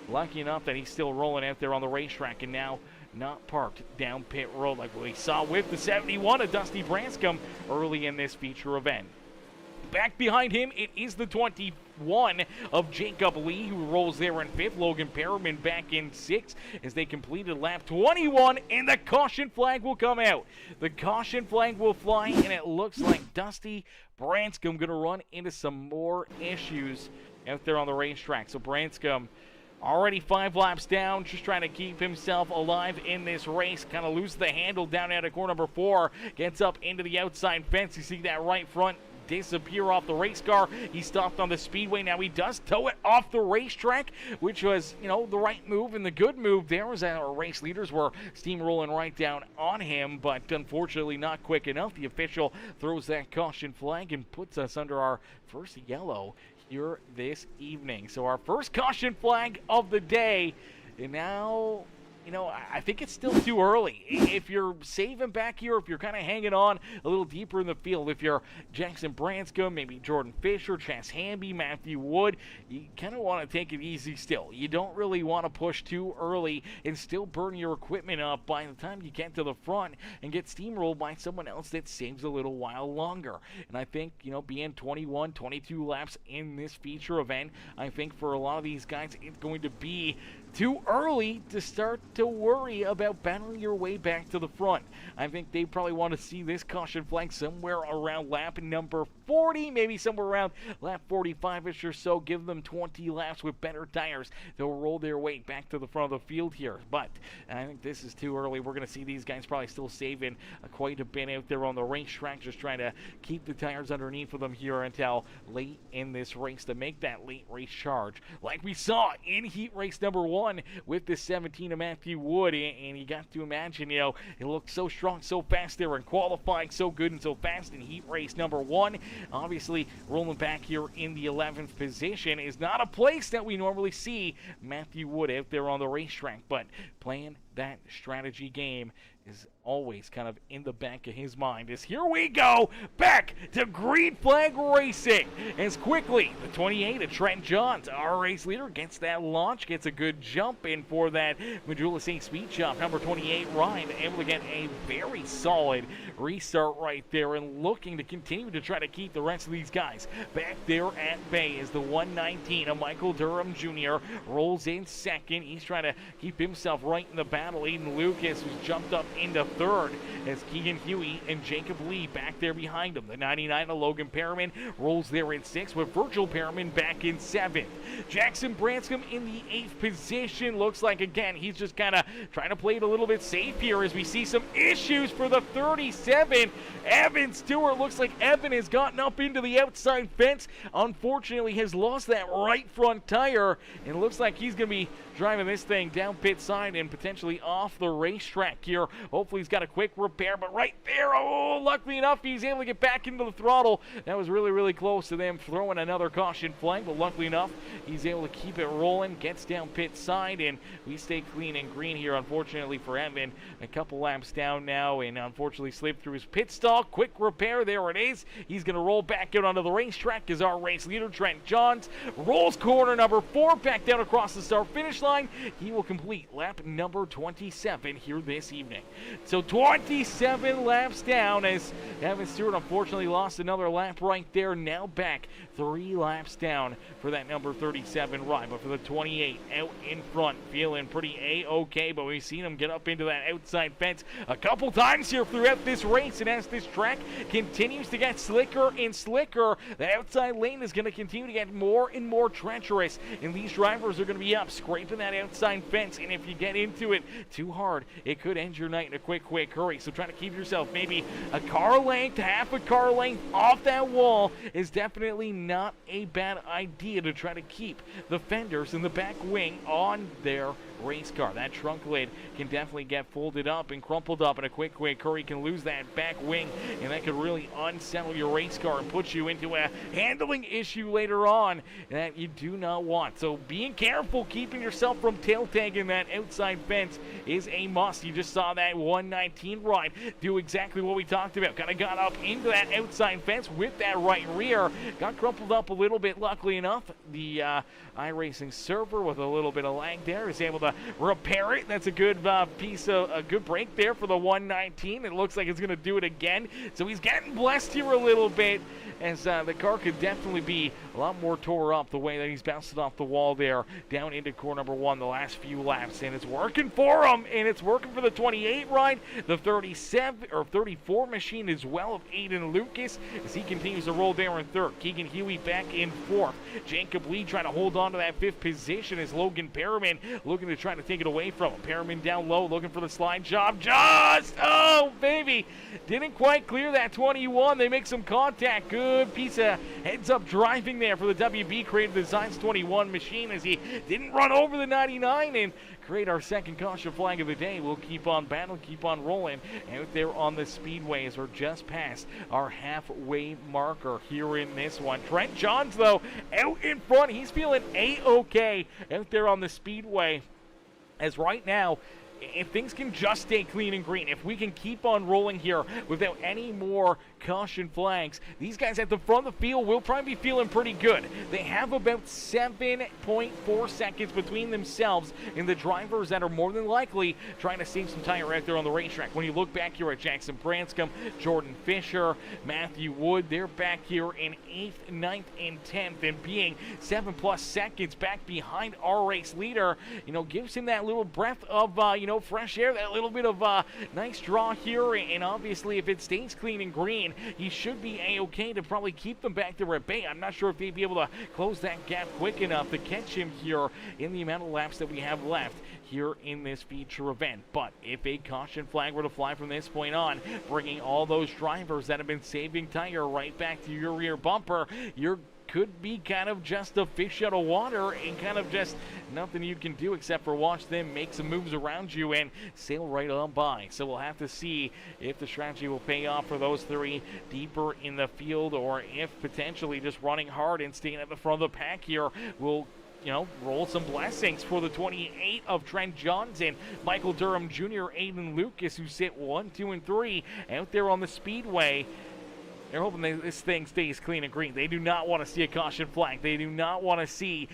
lucky enough that he's still rolling out there on the racetrack and now not parked down pit road like we saw with the 71 of Dusty Branscombe early in this feature event. Back behind him, it is the 21 of Jacob Lee, who rolls there in 5th. Logan Perriman back in 6th as they completed lap 21, and the caution flag will come out. The caution flag will fly, and it looks like Dusty Branscombe going to run into some more issues out there on the racetrack. So Branscombe already 5 laps down, just trying to keep himself alive in this race. Kind of loses the handle down out of corner number 4. Gets up into the outside fence. You see that right front disappear off the race car. He stopped on the speedway. Now he does tow it off the racetrack, which was, the right move and the good move there, as our race leaders were steamrolling right down on him, but unfortunately not quick enough. The official throws that caution flag and puts us under our first yellow here this evening. So our first caution flag of the day, and now I think it's still too early. If you're saving back here, if you're kind of hanging on a little deeper in the field, if you're Jackson Branscombe, maybe Jordan Fisher, Chas Hamby, Matthew Wood, you kind of want to take it easy still. You don't really want to push too early and still burn your equipment up by the time you get to the front and get steamrolled by someone else that saves a little while longer. And I think, being 21, 22 laps in this feature event, I think for a lot of these guys, it's going to be too early to start to worry about battling your way back to the front. I think they probably want to see this caution flag somewhere around lap number 40, maybe somewhere around lap 45-ish or so. Give them 20 laps with better tires. They'll roll their way back to the front of the field here. But I think this is too early. We're going to see these guys probably still saving quite a bit out there on the racetrack, just trying to keep the tires underneath of them here until late in this race to make that late race charge, like we saw in heat race number 1 with the 17 of Matthew Wood. And you got to imagine, it looked so strong, so fast there in qualifying, so good and so fast in heat race number 1. Obviously, rolling back here in the 11th position is not a place that we normally see Matthew Wood out there on the racetrack, but playing that strategy game is always kind of in the back of his mind. As here we go back to green flag racing as quickly the 28 of Trent Johns, our race leader, gets that launch, gets a good jump in for that Majula St. Speed Shop number 28 Ryan, able to get a very solid restart right there and looking to continue to try to keep the rest of these guys back there at bay as the 119 of Michael Durham Jr. rolls in second. He's trying to keep himself right in the battle. Aiden Lucas, who's jumped up into 3rd as Keegan Huey and Jacob Lee back there behind him. The 99 of Logan Perriman rolls there in 6th with Virgil Perriman back in 7th. Jackson Branscombe in the 8th position. Looks like, again, he's just kind of trying to play it a little bit safe here as we see some issues for the 37. Evan Stewart, looks like Evan has gotten up into the outside fence. Unfortunately, has lost that right front tire, and it looks like he's going to be driving this thing down pit side and potentially off the racetrack here. Hopefully he's got a quick repair, but right there, luckily enough, he's able to get back into the throttle. That was really, really close to them throwing another caution flag, but luckily enough, he's able to keep it rolling, gets down pit side, and we stay clean and green here, unfortunately for Evan. A couple laps down now, and unfortunately slipped through his pit stall. Quick repair, there it is. He's going to roll back out onto the racetrack as our race leader, Trent Johns, rolls corner number 4, back down across the start-finish line. He will complete lap number 27 here this evening. So 27 laps down as Evan Stewart unfortunately lost another lap right there. Now back 3 laps down for that number 37 ride. But for the 28 out in front, feeling pretty A-okay. But we've seen him get up into that outside fence a couple times here throughout this race. And as this track continues to get slicker and slicker, the outside lane is going to continue to get more and more treacherous. And these drivers are going to be up, scraping that outside fence. And if you get into it too hard, it could end your night in a quick hurry. So trying to keep yourself maybe a car length, half a car length off that wall is definitely not a bad idea to try to keep the fenders in the back wing on their race car. That trunk lid can definitely get folded up and crumpled up in a quick hurry. You can lose that back wing, and that could really unsettle your race car and put you into a handling issue later on that you do not want. So being careful, keeping yourself from tail tagging that outside fence is a must. You just saw that 119 ride do exactly what we talked about. Kind of got up into that outside fence with that right rear, got crumpled up a little bit. Luckily enough, the iRacing server with a little bit of lag there is able to repair it. That's a good piece of a good break there for the 119. It looks like it's going to do it again. So he's getting blessed here a little bit, as the car could definitely be a lot more tore up the way that he's bouncing off the wall there down into core number 1 the last few laps. And it's working for him, and it's working for the 28 ride, the 37 or 34 machine as well of Aiden Lucas as he continues to roll there in 3rd. Keegan Huey back in 4th. Jacob Lee trying to hold on to that 5th position as Logan Perriman looking to try to take it away from him. Perriman down low looking for the slide job. Oh baby, didn't quite clear that 21. They make some contact. Good piece of heads up driving there for the WB Creative Designs 21 machine as he didn't run over the 99 and create our second caution flag of the day. We'll keep on battling, keep on rolling out there on the speedway as we're just past our halfway marker here in this one. Trent Johns, though, out in front. He's feeling A-okay out there on the speedway, as right now, if things can just stay clean and green, if we can keep on rolling here without any more caution flags, these guys at the front of the field will probably be feeling pretty good. They have about 7.4 seconds between themselves and the drivers that are more than likely trying to save some tire out there on the racetrack. When you look back here at Jackson Branscombe, Jordan Fisher, Matthew Wood, they're back here in 8th, 9th, and 10th, and being 7+ seconds back behind our race leader, gives him that little breath of, fresh air, that little bit of nice draw here. And obviously, if it stays clean and green, he should be A-okay to probably keep them back there at bay. I'm not sure if they'd be able to close that gap quick enough to catch him here in the amount of laps that we have left here in this feature event. But if a caution flag were to fly from this point on, bringing all those drivers that have been saving tire right back to your rear bumper, you're could be kind of just a fish out of water and kind of just nothing you can do except for watch them make some moves around you and sail right on by. So we'll have to see if the strategy will pay off for those 3 deeper in the field, or if potentially just running hard and staying at the front of the pack here will roll some blessings for the 28 of Trent Johnson, Michael Durham Jr., Aiden Lucas, who sit 1, 2, and 3 out there on the speedway. They're hoping this thing stays clean and green. They do not want to see a caution flag. They do not want to see,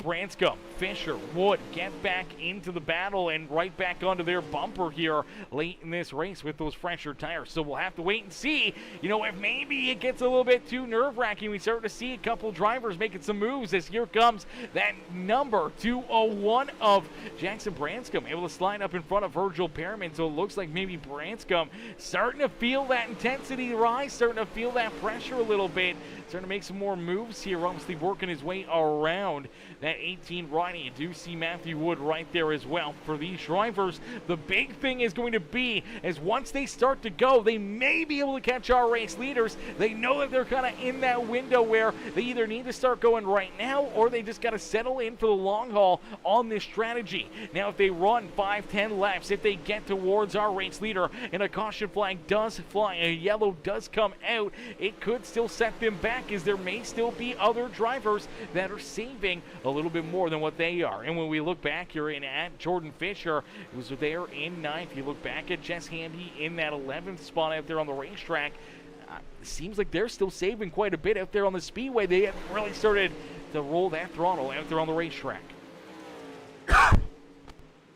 Branscombe, Fisher, Wood get back into the battle and right back onto their bumper here late in this race with those fresher tires. So we'll have to wait and see, if maybe it gets a little bit too nerve-wracking. We start to see a couple drivers making some moves as here comes that number 201 of Jackson Branscombe, able to slide up in front of Virgil Perriman. So it looks like maybe Branscombe starting to feel that intensity rise, starting to feel that pressure a little bit, starting to make some more moves here, obviously working his way around that 18 riding. You do see Matthew Wood right there as well. For these drivers, the big thing is going to be is once they start to go, they may be able to catch our race leaders. They know that they're kind of in that window where they either need to start going right now or they just got to settle in for the long haul on this strategy. Now, if they run 5-10 laps, if they get towards our race leader and a caution flag does fly, a yellow does come out, it could still set them back, as there may still be other drivers that are saving a little bit more than what they are. And when we look back here at Jordan Fisher, who was there in 9th, you look back at Jess Handy in that 11th spot out there on the racetrack, it seems like they're still saving quite a bit out there on the speedway. They have really started to roll that throttle out there on the racetrack.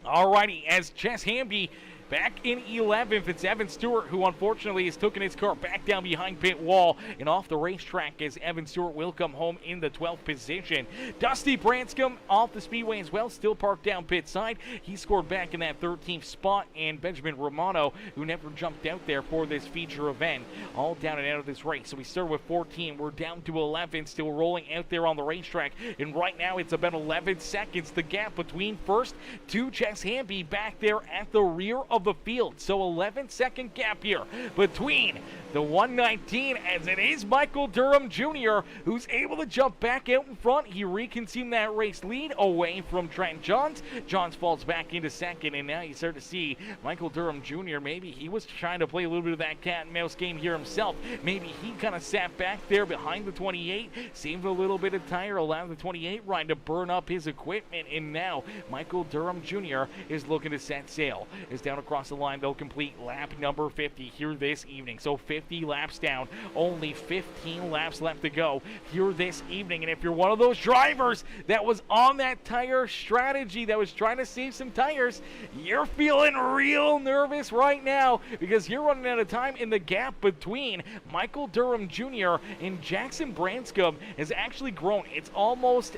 Alrighty, as Jess Hamby Back in 11th, it's Evan Stewart, who unfortunately has taken his car back down behind pit wall and off the racetrack, as Evan Stewart will come home in the 12th position. Dusty Branscombe off the speedway as well, still parked down pit side. He scored back in that 13th spot, and Benjamin Romano, who never jumped out there for this feature event, all down and out of this race. So we started with 14, we're down to 11, still rolling out there on the racetrack, and right now it's about 11 seconds, the gap between first to Chess Hamby back there at the rear of the field. So 11-second gap here between the 119, as it is Michael Durham Jr. who's able to jump back out in front. He reconsumed that race lead away from Trent Johns. Johns falls back into second, and now you start to see Michael Durham Jr. Maybe he was trying to play a little bit of that cat and mouse game here himself. Maybe he kind of sat back there behind the 28, saved a little bit of tire, allowed the 28 ride to burn up his equipment, and now Michael Durham Jr. is looking to set sail. Is down across the line. They'll complete lap number 50 here this evening. So 50 laps down, only 15 laps left to go here this evening. And if you're one of those drivers that was on that tire strategy, that was trying to save some tires, you're feeling real nervous right now, because you're running out of time, in the gap between Michael Durham Jr. and Jackson Branscombe has actually grown. It's almost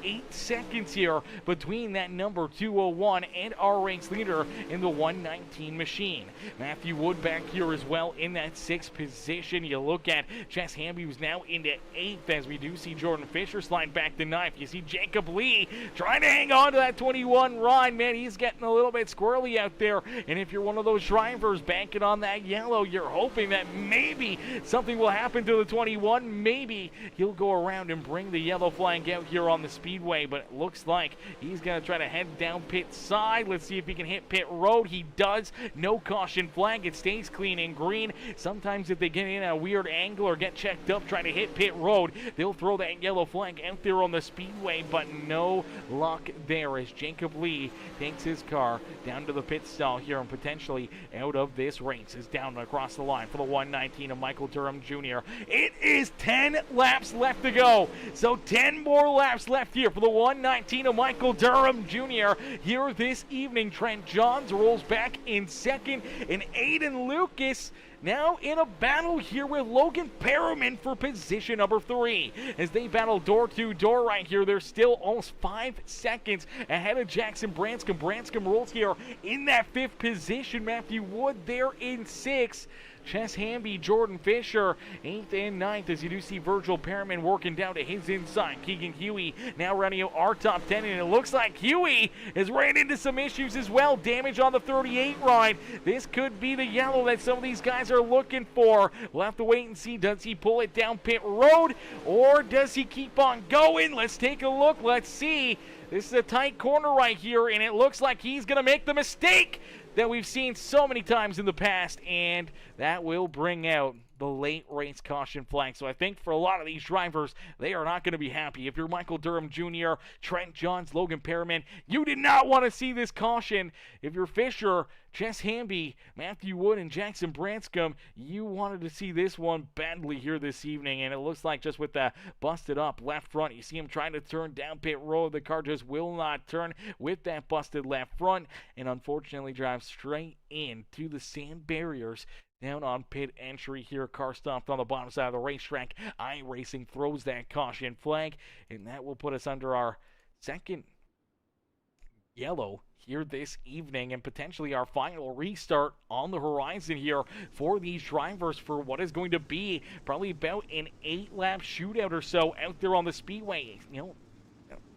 8 seconds here between that number 201 and our race leader in the 119 machine. Matthew Wood back here as well in that 6th position. You look at Chess Hamby, who's now into 8th, as we do see Jordan Fisher slide back to 9th. You see Jacob Lee trying to hang on to that 21 ride. Man, he's getting a little bit squirrely out there, and if you're one of those drivers banking on that yellow, you're hoping that maybe something will happen to the 21. Maybe he'll go around and bring the yellow flag out here on the speedway, but it looks like he's going to try to head down pit side. Let's see if he can hit pit road. He does. No caution flag. It stays clean and green. Sometimes if they get in a weird angle or get checked up trying to hit pit road, they'll throw that yellow flag out there on the speedway, but no luck there, as Jacob Lee takes his car down to the pit stall here and potentially out of this race. Is down across the line for the 119 of Michael Durham Jr. It is 10 laps left to go, so 10 more laps left here for the 119 of Michael Durham Jr. here this evening. Trent Johns rolls back in second, and Aiden Lucas now in a battle here with Logan Perriman for position number 3. As they battle door to door right here, they're still almost 5 seconds ahead of Jackson Branscombe. Branscombe rolls here in that 5th position. Matthew Wood there in 6th. Chess Hamby, Jordan Fisher, 8th and 9th, as you do see Virgil Perriman working down to his inside. Keegan Huey now running out our top 10, and it looks like Huey has ran into some issues as well. Damage on the 38 ride. This could be the yellow that some of these guys are looking for. We'll have to wait and see. Does he pull it down pit road, or does he keep on going? Let's take a look. Let's see. This is a tight corner right here, and it looks like he's going to make the mistake that we've seen so many times in the past, and that will bring out the late race caution flag. So I think for a lot of these drivers, they are not going to be happy. If you're Michael Durham Jr., Trent Johns, Logan Perriman, you did not want to see this caution. If you're Fisher, Chess Hamby, Matthew Wood, and Jackson Branscombe, you wanted to see this one badly here this evening, and it looks like just with the busted up left front, you see him trying to turn down pit road. The car just will not turn with that busted left front, and unfortunately drives straight into the sand barriers down on pit entry here. Car stopped on the bottom side of the racetrack. iRacing throws that caution flag, and that will put us under our second yellow here this evening, and potentially our final restart on the horizon here for these drivers for what is going to be probably about an 8-lap shootout or so out there on the speedway. You know,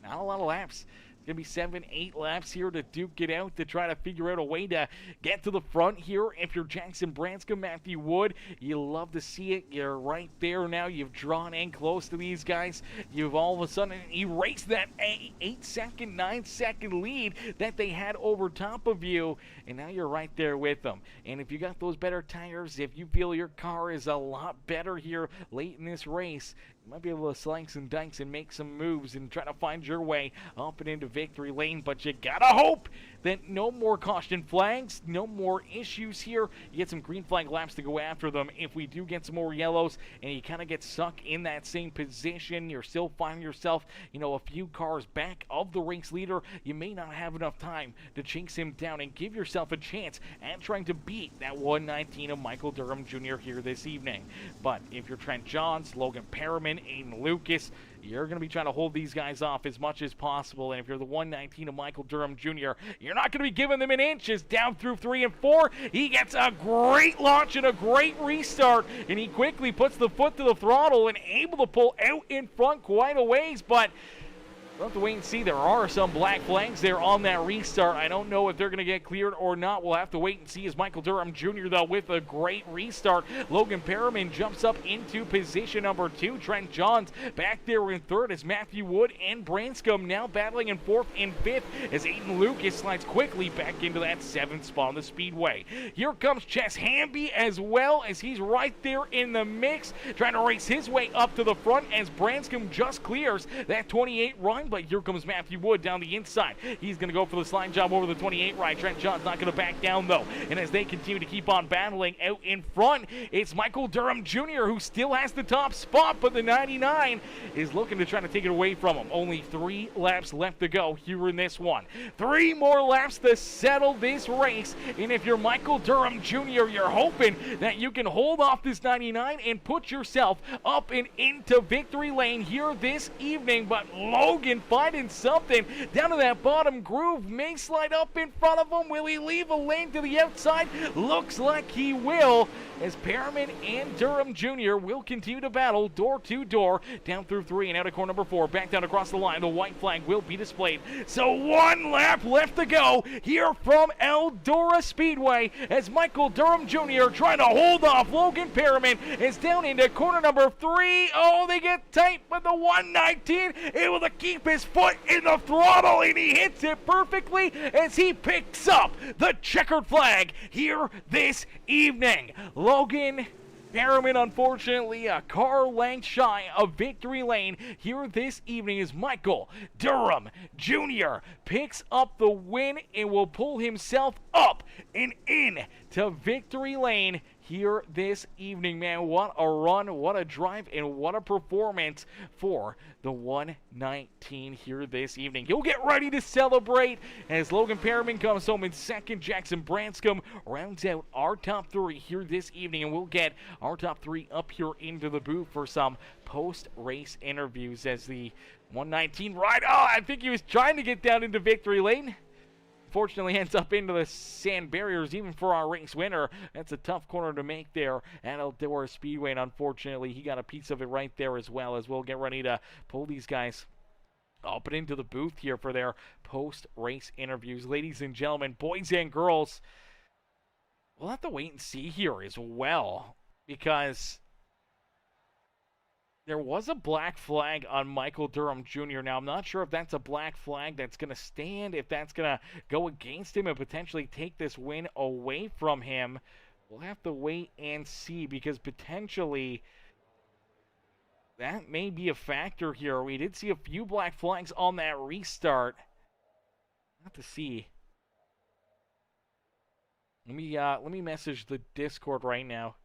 not a lot of laps. Going to be 7, 8 laps here to duke it out, to try to figure out a way to get to the front here. If you're Jackson Branscombe, Matthew Wood, you love to see it. You're right there now. You've drawn in close to these guys. You've all of a sudden erased that 8-second, 9-second lead that they had over top of you, and now you're right there with them. And if you got those better tires, if you feel your car is a lot better here late in this race, you might be able to slice and dice and make some moves and try to find your way up and into victory lane. But you gotta hope then no more caution flags, no more issues here. You get some green flag laps to go after them. If we do get some more yellows and you kind of get stuck in that same position, you're still finding yourself, a few cars back of the race leader, you may not have enough time to chase him down and give yourself a chance at trying to beat that 119 of Michael Durham Jr. here this evening. But if you're Trent Johns, Logan Perriman, Aiden Lucas, you're going to be trying to hold these guys off as much as possible. And if you're the 119 of Michael Durham Jr., you're not going to be giving them an inch. As down through 3 and 4, he gets a great launch and a great restart, and he quickly puts the foot to the throttle and able to pull out in front quite a ways. But we'll have to wait and see. There are some black flags there on that restart. I don't know if they're going to get cleared or not. We'll have to wait and see. As Michael Durham Jr., though, with a great restart. Logan Perriman jumps up into position number 2. Trent Johns back there in 3rd as Matthew Wood and Branscombe now battling in 4th and 5th as Aiden Lucas slides quickly back into that 7th spot on the Speedway. Here comes Chess Hamby as well, as he's right there in the mix, trying to race his way up to the front as Branscombe just clears that 28 run. But here comes Matthew Wood down the inside. He's going to go for the slide job over the 28 right. Trent John's not going to back down, though. And as they continue to keep on battling out in front, it's Michael Durham Jr. who still has the top spot, but the 99 is looking to try to take it away from him. Only 3 laps left to go here in this one. 3 more laps to settle this race. And if you're Michael Durham Jr., you're hoping that you can hold off this 99 and put yourself up and into victory lane here this evening. But Logan finding something down to that bottom groove, may slide up in front of him. Will he leave a lane to the outside? Looks like he will, as Perriman and Durham Jr. will continue to battle door to door down through 3 and out of corner number 4, back down across the line. The white flag will be displayed. So 1 lap left to go here from Eldora Speedway as Michael Durham Jr. trying to hold off Logan Perriman is down into corner number 3. Oh, they get tight, but the 119 able to keep his foot in the throttle, and he hits it perfectly as he picks up the checkered flag here this evening. Logan Perriman, unfortunately, a car length shy of victory lane here this evening as Michael Durham Jr. picks up the win and will pull himself up and in to victory lane here this evening. Man, what a run, what a drive, and what a performance for the 119 here this evening. He'll get ready to celebrate as Logan Perriman comes home in 2nd. Jackson Branscombe rounds out our top 3 here this evening, and we'll get our top 3 up here into the booth for some post-race interviews as the 119 ride. Oh, I think he was trying to get down into victory lane. Fortunately ends up into the sand barriers even for our race winner. That's a tough corner to make there at Eldora Speedway, and unfortunately he got a piece of it right there as well, as we'll get ready to pull these guys up and into the booth here for their post-race interviews. Ladies and gentlemen, boys and girls, we'll have to wait and see here as well, because there was a black flag on Michael Durham Jr. Now, I'm not sure if that's a black flag that's going to stand, if that's going to go against him and potentially take this win away from him. We'll have to wait and see, because potentially that may be a factor here. We did see a few black flags on that restart. We'll have to see. Let me message the Discord right now.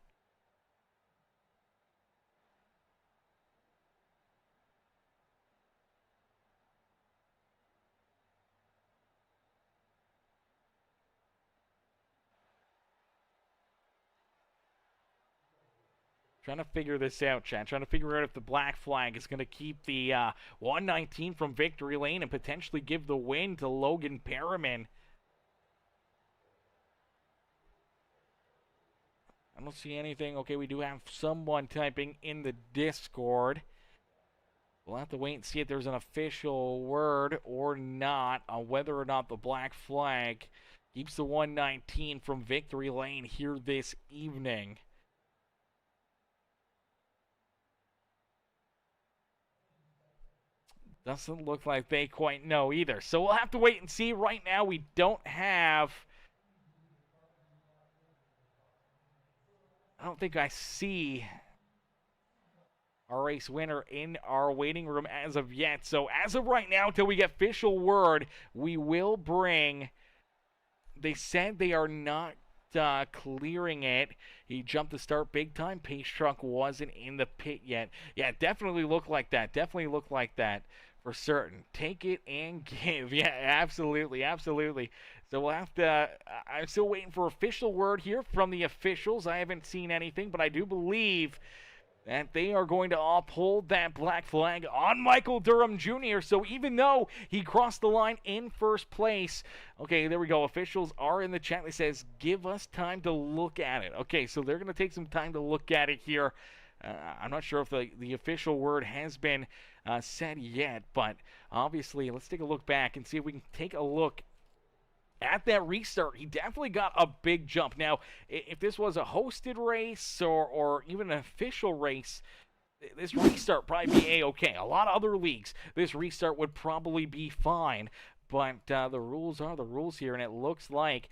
Trying to figure this out, chat. Trying to figure out if the black flag is going to keep the 119 from victory lane and potentially give the win to Logan Perriman. I don't see anything. Okay, we do have someone typing in the Discord. We'll have to wait and see if there's an official word or not on whether or not the black flag keeps the 119 from victory lane here this evening. Doesn't look like they quite know either. So we'll have to wait and see. Right now, we don't have... I don't think I see our race winner in our waiting room as of yet. So as of right now, until we get official word, we will bring they said they are not clearing it. He jumped the start big time. Pace truck wasn't in the pit yet. Yeah, it definitely looked like that. Definitely looked like that for certain. Take it and give. Yeah, absolutely, absolutely. So we'll have to. I'm still waiting for official word here from the officials. I haven't seen anything, but I do believe that they are going to uphold that black flag on Michael Durham Jr. So even though he crossed the line in first place, okay, there we go. Officials are in the chat. It says, give us time to look at it. Okay, so they're going to take some time to look at it here. I'm not sure if the official word has been said yet, but obviously, let's take a look back and see if we can take a look at that restart. He definitely got a big jump. Now, if this was a hosted race or even an official race, this restart probably be a-okay. A lot of other leagues, this restart would probably be fine. But the rules are the rules here, and it looks like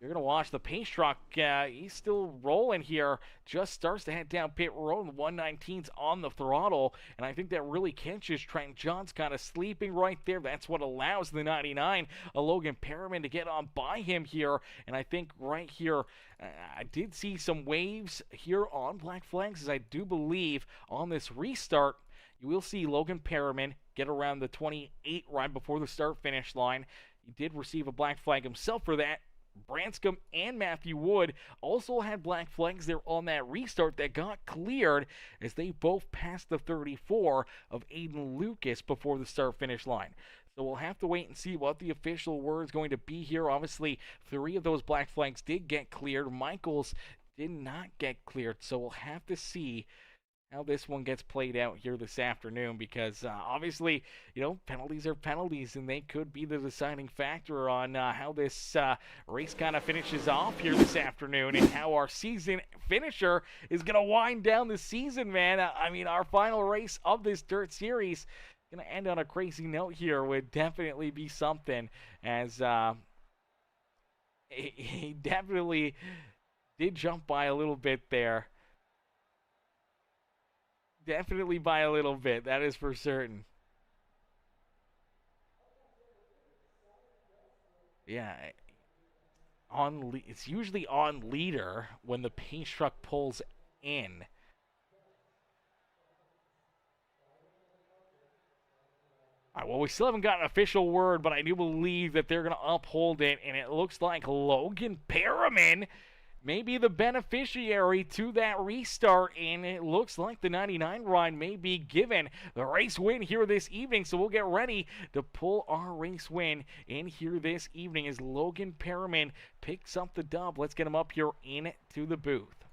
you're going to watch the pace truck. He's still rolling here. Just starts to head down pit road. 119's on the throttle. And I think that really catches Trent John's kind of sleeping right there. That's what allows the 99, Logan Perriman, to get on by him here. And I think right here, I did see some waves here on black flags, as I do believe on this restart, you will see Logan Perriman get around the 28 right before the start-finish line. He did receive a black flag himself for that. Branscombe and Matthew Wood also had black flags there on that restart that got cleared as they both passed the 34 of Aiden Lucas before the start-finish line. So we'll have to wait and see what the official word is going to be here. Obviously, 3 of those black flags did get cleared. Michael's did not get cleared, so we'll have to see how this one gets played out here this afternoon, because obviously, penalties are penalties, and they could be the deciding factor on how this race kind of finishes off here this afternoon, and how our season finisher is going to wind down the season, man. I mean, our final race of this dirt series going to end on a crazy note here would definitely be something, as he definitely did jump by a little bit there. Definitely by a little bit, that is for certain. Yeah, it's usually on leader when the pace truck pulls in. All right, well, we still haven't got an official word, but I do believe that they're going to uphold it, and it looks like Logan Perriman may be the beneficiary to that restart, and it looks like the 99 ride may be given the race win here this evening. So we'll get ready to pull our race win in here this evening as Logan Perriman picks up the dub. Let's get him up here into the booth.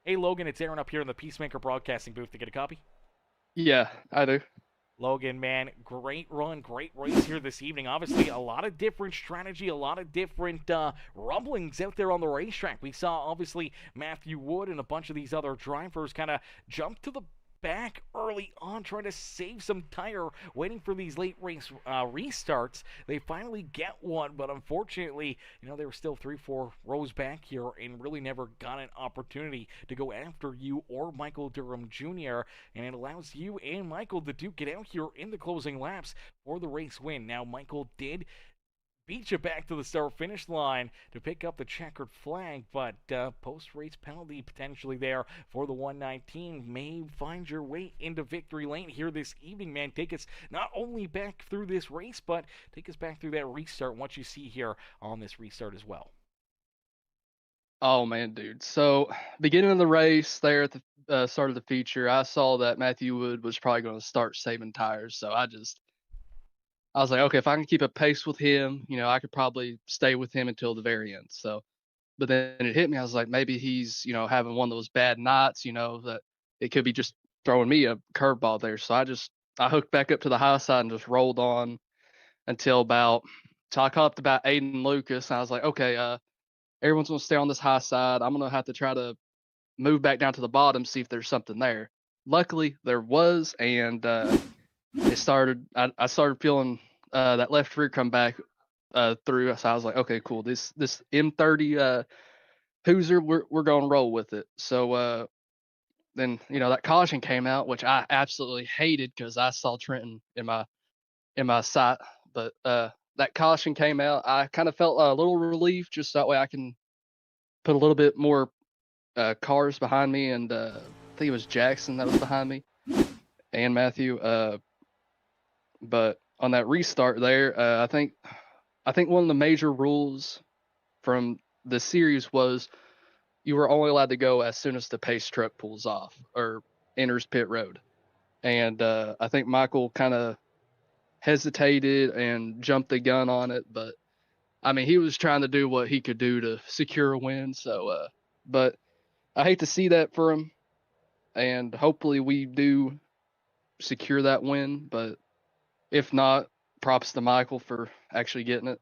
Hey, Logan, it's Aaron up here in the Peacemaker Broadcasting booth to get a copy. Yeah, I do. Logan, man, great run, great race here this evening. Obviously, a lot of different strategy, a lot of different rumblings out there on the racetrack. We saw, obviously, Matthew Wood and a bunch of these other drivers kind of jump to the back early on, trying to save some tire, waiting for these late race restarts. They finally get one, but unfortunately, they were still 3-4 rows back here and really never got an opportunity to go after you or Michael Durham Jr., and it allows you and Michael to duke it out here in the closing laps for the race win. Now, Michael did beat you back to the start-finish line to pick up the checkered flag, but post-race penalty potentially there for the 119 may find your way into victory lane here this evening, man. Take us not only back through this race, but take us back through that restart, what you see here on this restart as well. Oh man, dude. So beginning of the race there at the start of the feature, I saw that Matthew Wood was probably going to start saving tires. So I was like, okay, if I can keep a pace with him, I could probably stay with him until the very end. So, but then it hit me. I was like, maybe he's, having one of those bad nights, that it could be just throwing me a curveball there. So I hooked back up to the high side and just rolled on until so I caught up to about Aiden Lucas. And I was like, okay, everyone's going to stay on this high side. I'm going to have to try to move back down to the bottom, see if there's something there. Luckily, there was, and I started feeling that left rear come back through. So I was like, okay, cool. This M30 Hoosier, we're going to roll with it. So then that caution came out, which I absolutely hated because I saw Trenton in my sight. But that caution came out, I kind of felt a little relief, just that way I can put a little bit more cars behind me, and I think it was Jackson that was behind me and Matthew. But on that restart there, I think one of the major rules from the series was you were only allowed to go as soon as the pace truck pulls off or enters pit road. And I think Michael kind of hesitated and jumped the gun on it, but I mean he was trying to do what he could do to secure a win. So, but I hate to see that for him, and hopefully we do secure that win. But if not, props to Michael for actually getting it.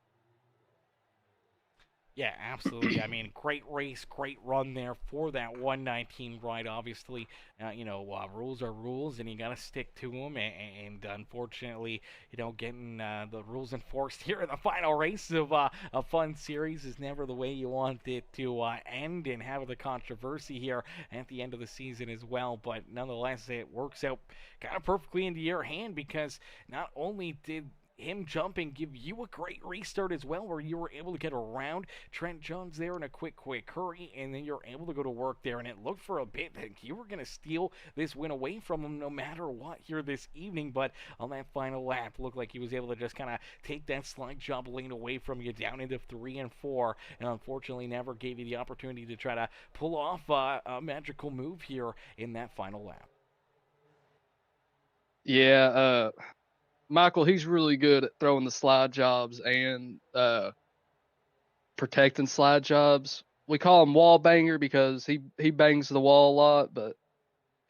Yeah, absolutely. I mean, great race, great run there for that 119 ride. Obviously, rules are rules, and you got to stick to them. And unfortunately, getting the rules enforced here in the final race of a fun series is never the way you want it to end, and have the controversy here at the end of the season as well. But nonetheless, it works out kind of perfectly into your hand, because not only did him jumping give you a great restart as well, where you were able to get around Trent Jones there in a quick hurry, and then you're able to go to work there, and it looked for a bit that you were going to steal this win away from him no matter what here this evening. But on that final lap, looked like he was able to just kind of take that slide job lane away from you down into 3 and 4, and unfortunately never gave you the opportunity to try to pull off a magical move here in that final lap. Yeah, Michael, he's really good at throwing the slide jobs and protecting slide jobs. We call him wall banger because he bangs the wall a lot, but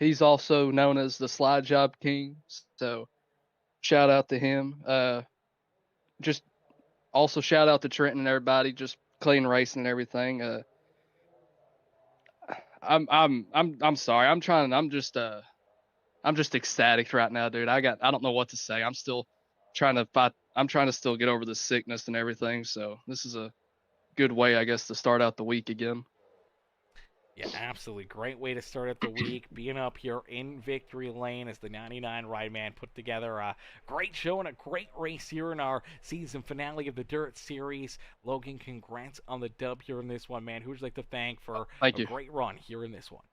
he's also known as the slide job king. So shout out to him. Just also shout out to Trenton and everybody, just clean racing and everything. I'm sorry. I'm just ecstatic right now, dude. I don't know what to say. I'm still trying to fight. I'm trying to still get over the sickness and everything. So this is a good way, I guess, to start out the week again. Yeah, absolutely. Great way to start up the week. Being up here in victory lane as the 99 Ride Man put together a great show and a great race here in our season finale of the Dirt Series. Logan, congrats on the dub here in this one, man. Who would you like to thank for Thank a you. great run here in this one?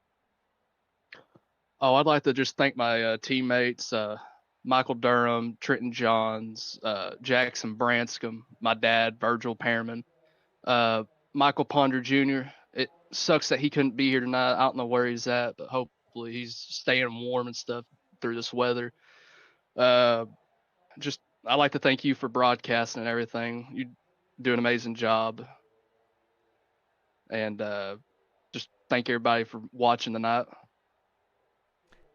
Oh, I'd like to just thank my teammates, Michael Durham, Trenton Johns, Jackson Branscombe, my dad, Virgil Pearman, uh, Michael Ponder Jr. It sucks that he couldn't be here tonight. I don't know where he's at, but hopefully he's staying warm and stuff through this weather. Uh, just I like to thank you for broadcasting and everything. You do an amazing job, and just thank everybody for watching tonight.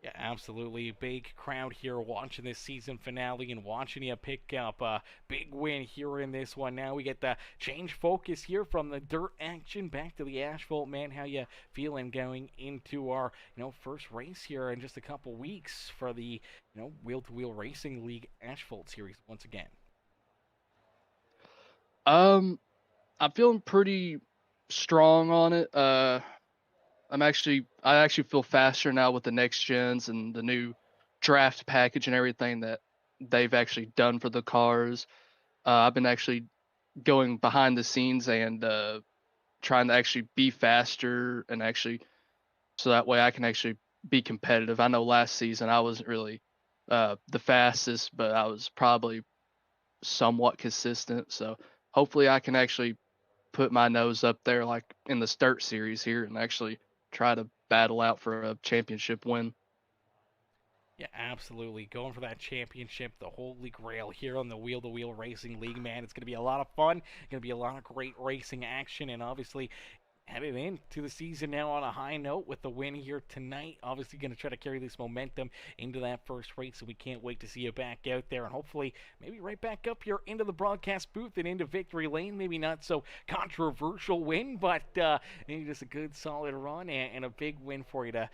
Yeah, absolutely. Big crowd here watching this season finale and watching you pick up a big win here in this one. Now we get the change focus here from the dirt action back to the asphalt. Man, how you feeling going into our first race here in just a couple weeks for the Wheel to Wheel Racing League Asphalt Series once again? Um, I'm feeling pretty strong on it. I actually feel faster now with the next gens and the new draft package and everything that they've actually done for the cars. I've been actually going behind the scenes and trying to actually be faster and actually so that way I can actually be competitive. I know last season I wasn't really the fastest, but I was probably somewhat consistent. So hopefully I can actually put my nose up there like in the Sturt series here and actually try to battle out for a championship win. Yeah, absolutely. Going for that championship, the holy grail here on the Wheel to Wheel Racing League, man. It's going to be a lot of fun. Going to be a lot of great racing action, and obviously headed into the season now on a high note with the win here tonight. Obviously going to try to carry this momentum into that first race, so we can't wait to see you back out there, and hopefully maybe right back up here into the broadcast booth and into victory lane. Maybe not so controversial win, but maybe just a good solid run and a big win for you to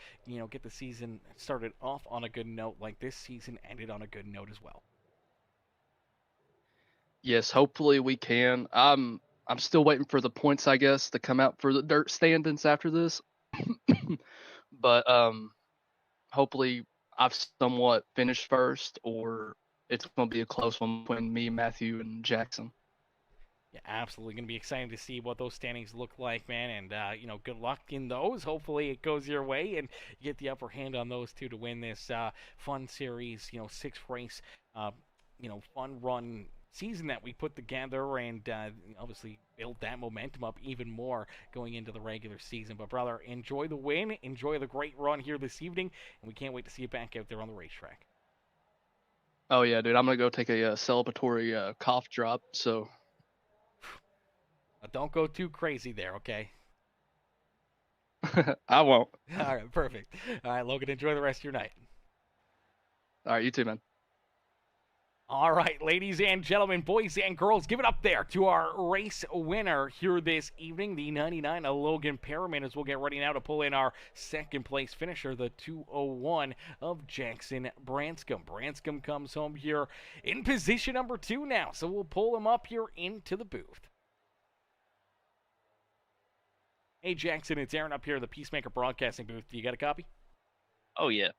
get the season started off on a good note, like this season ended on a good note as well. Yes, hopefully we can. I'm still waiting for the points, I guess, to come out for the dirt standings after this. But hopefully I've somewhat finished first, or it's gonna be a close one between me, Matthew, and Jackson. Yeah, absolutely. Going to be exciting to see what those standings look like, man. And, good luck in those. Hopefully it goes your way and you get the upper hand on those two to win this fun series, six race, uh, fun run season that we put together and obviously build that momentum up even more going into the regular season. But, brother, enjoy the win. Enjoy the great run here this evening. And we can't wait to see you back out there on the racetrack. Oh yeah, dude, I'm gonna go take a celebratory cough drop. So But don't go too crazy there, okay? I won't. All right, perfect. All right, Logan, enjoy the rest of your night. All right, you too, man. All right, ladies and gentlemen, boys and girls, give it up there to our race winner here this evening, the 99 Logan Perriman, as we'll get ready now to pull in our second place finisher, the 201 of Jackson Branscombe. Branscombe comes home here in position number 2 now, so we'll pull him up here into the booth. Hey, Jackson, it's Aaron up here in the Peacemaker Broadcasting booth. Do you got a copy? Oh yeah.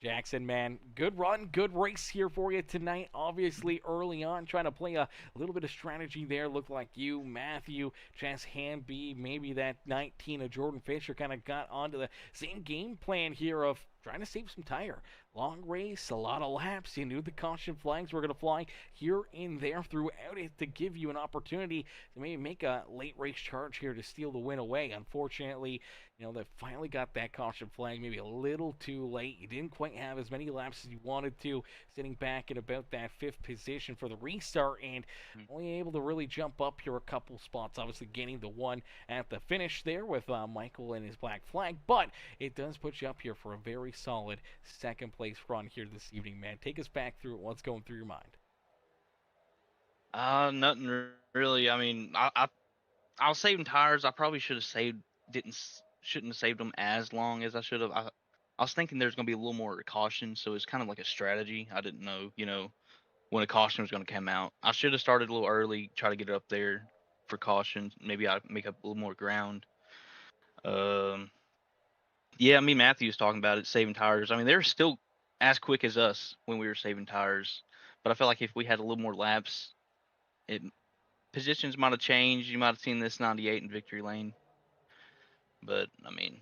Jackson, man, good run, good race here for you tonight. Obviously, early on, trying to play a little bit of strategy there. Looked like you, Matthew, Chance Hamby, maybe that 19 of Jordan Fisher kind of got onto the same game plan here of trying to save some tire. Long race, a lot of laps. You knew the caution flags were going to fly here and there throughout it to give you an opportunity to maybe make a late race charge here to steal the win away. Unfortunately, they finally got that caution flag maybe a little too late. You didn't quite have as many laps as you wanted to, sitting back in about that 5th position for the restart, and only able to really jump up here a couple spots, obviously gaining the one at the finish there with Michael and his black flag, but it does put you up here for a very solid second place run here this evening, man. Take us back through what's going through your mind. Nothing really. I mean, I was saving tires. I probably should have saved didn't s- shouldn't have saved them as long as I should have. I was thinking there's gonna be a little more caution, so it's kind of like a strategy. I didn't know, when a caution was gonna come out. I should have started a little early, try to get it up there for caution. Maybe I make up a little more ground. Um, yeah, me and Matthew was talking about it, saving tires. I mean, they're still as quick as us when we were saving tires, but I felt like if we had a little more laps, it positions might have changed. You might have seen this 98 in victory lane, but I mean,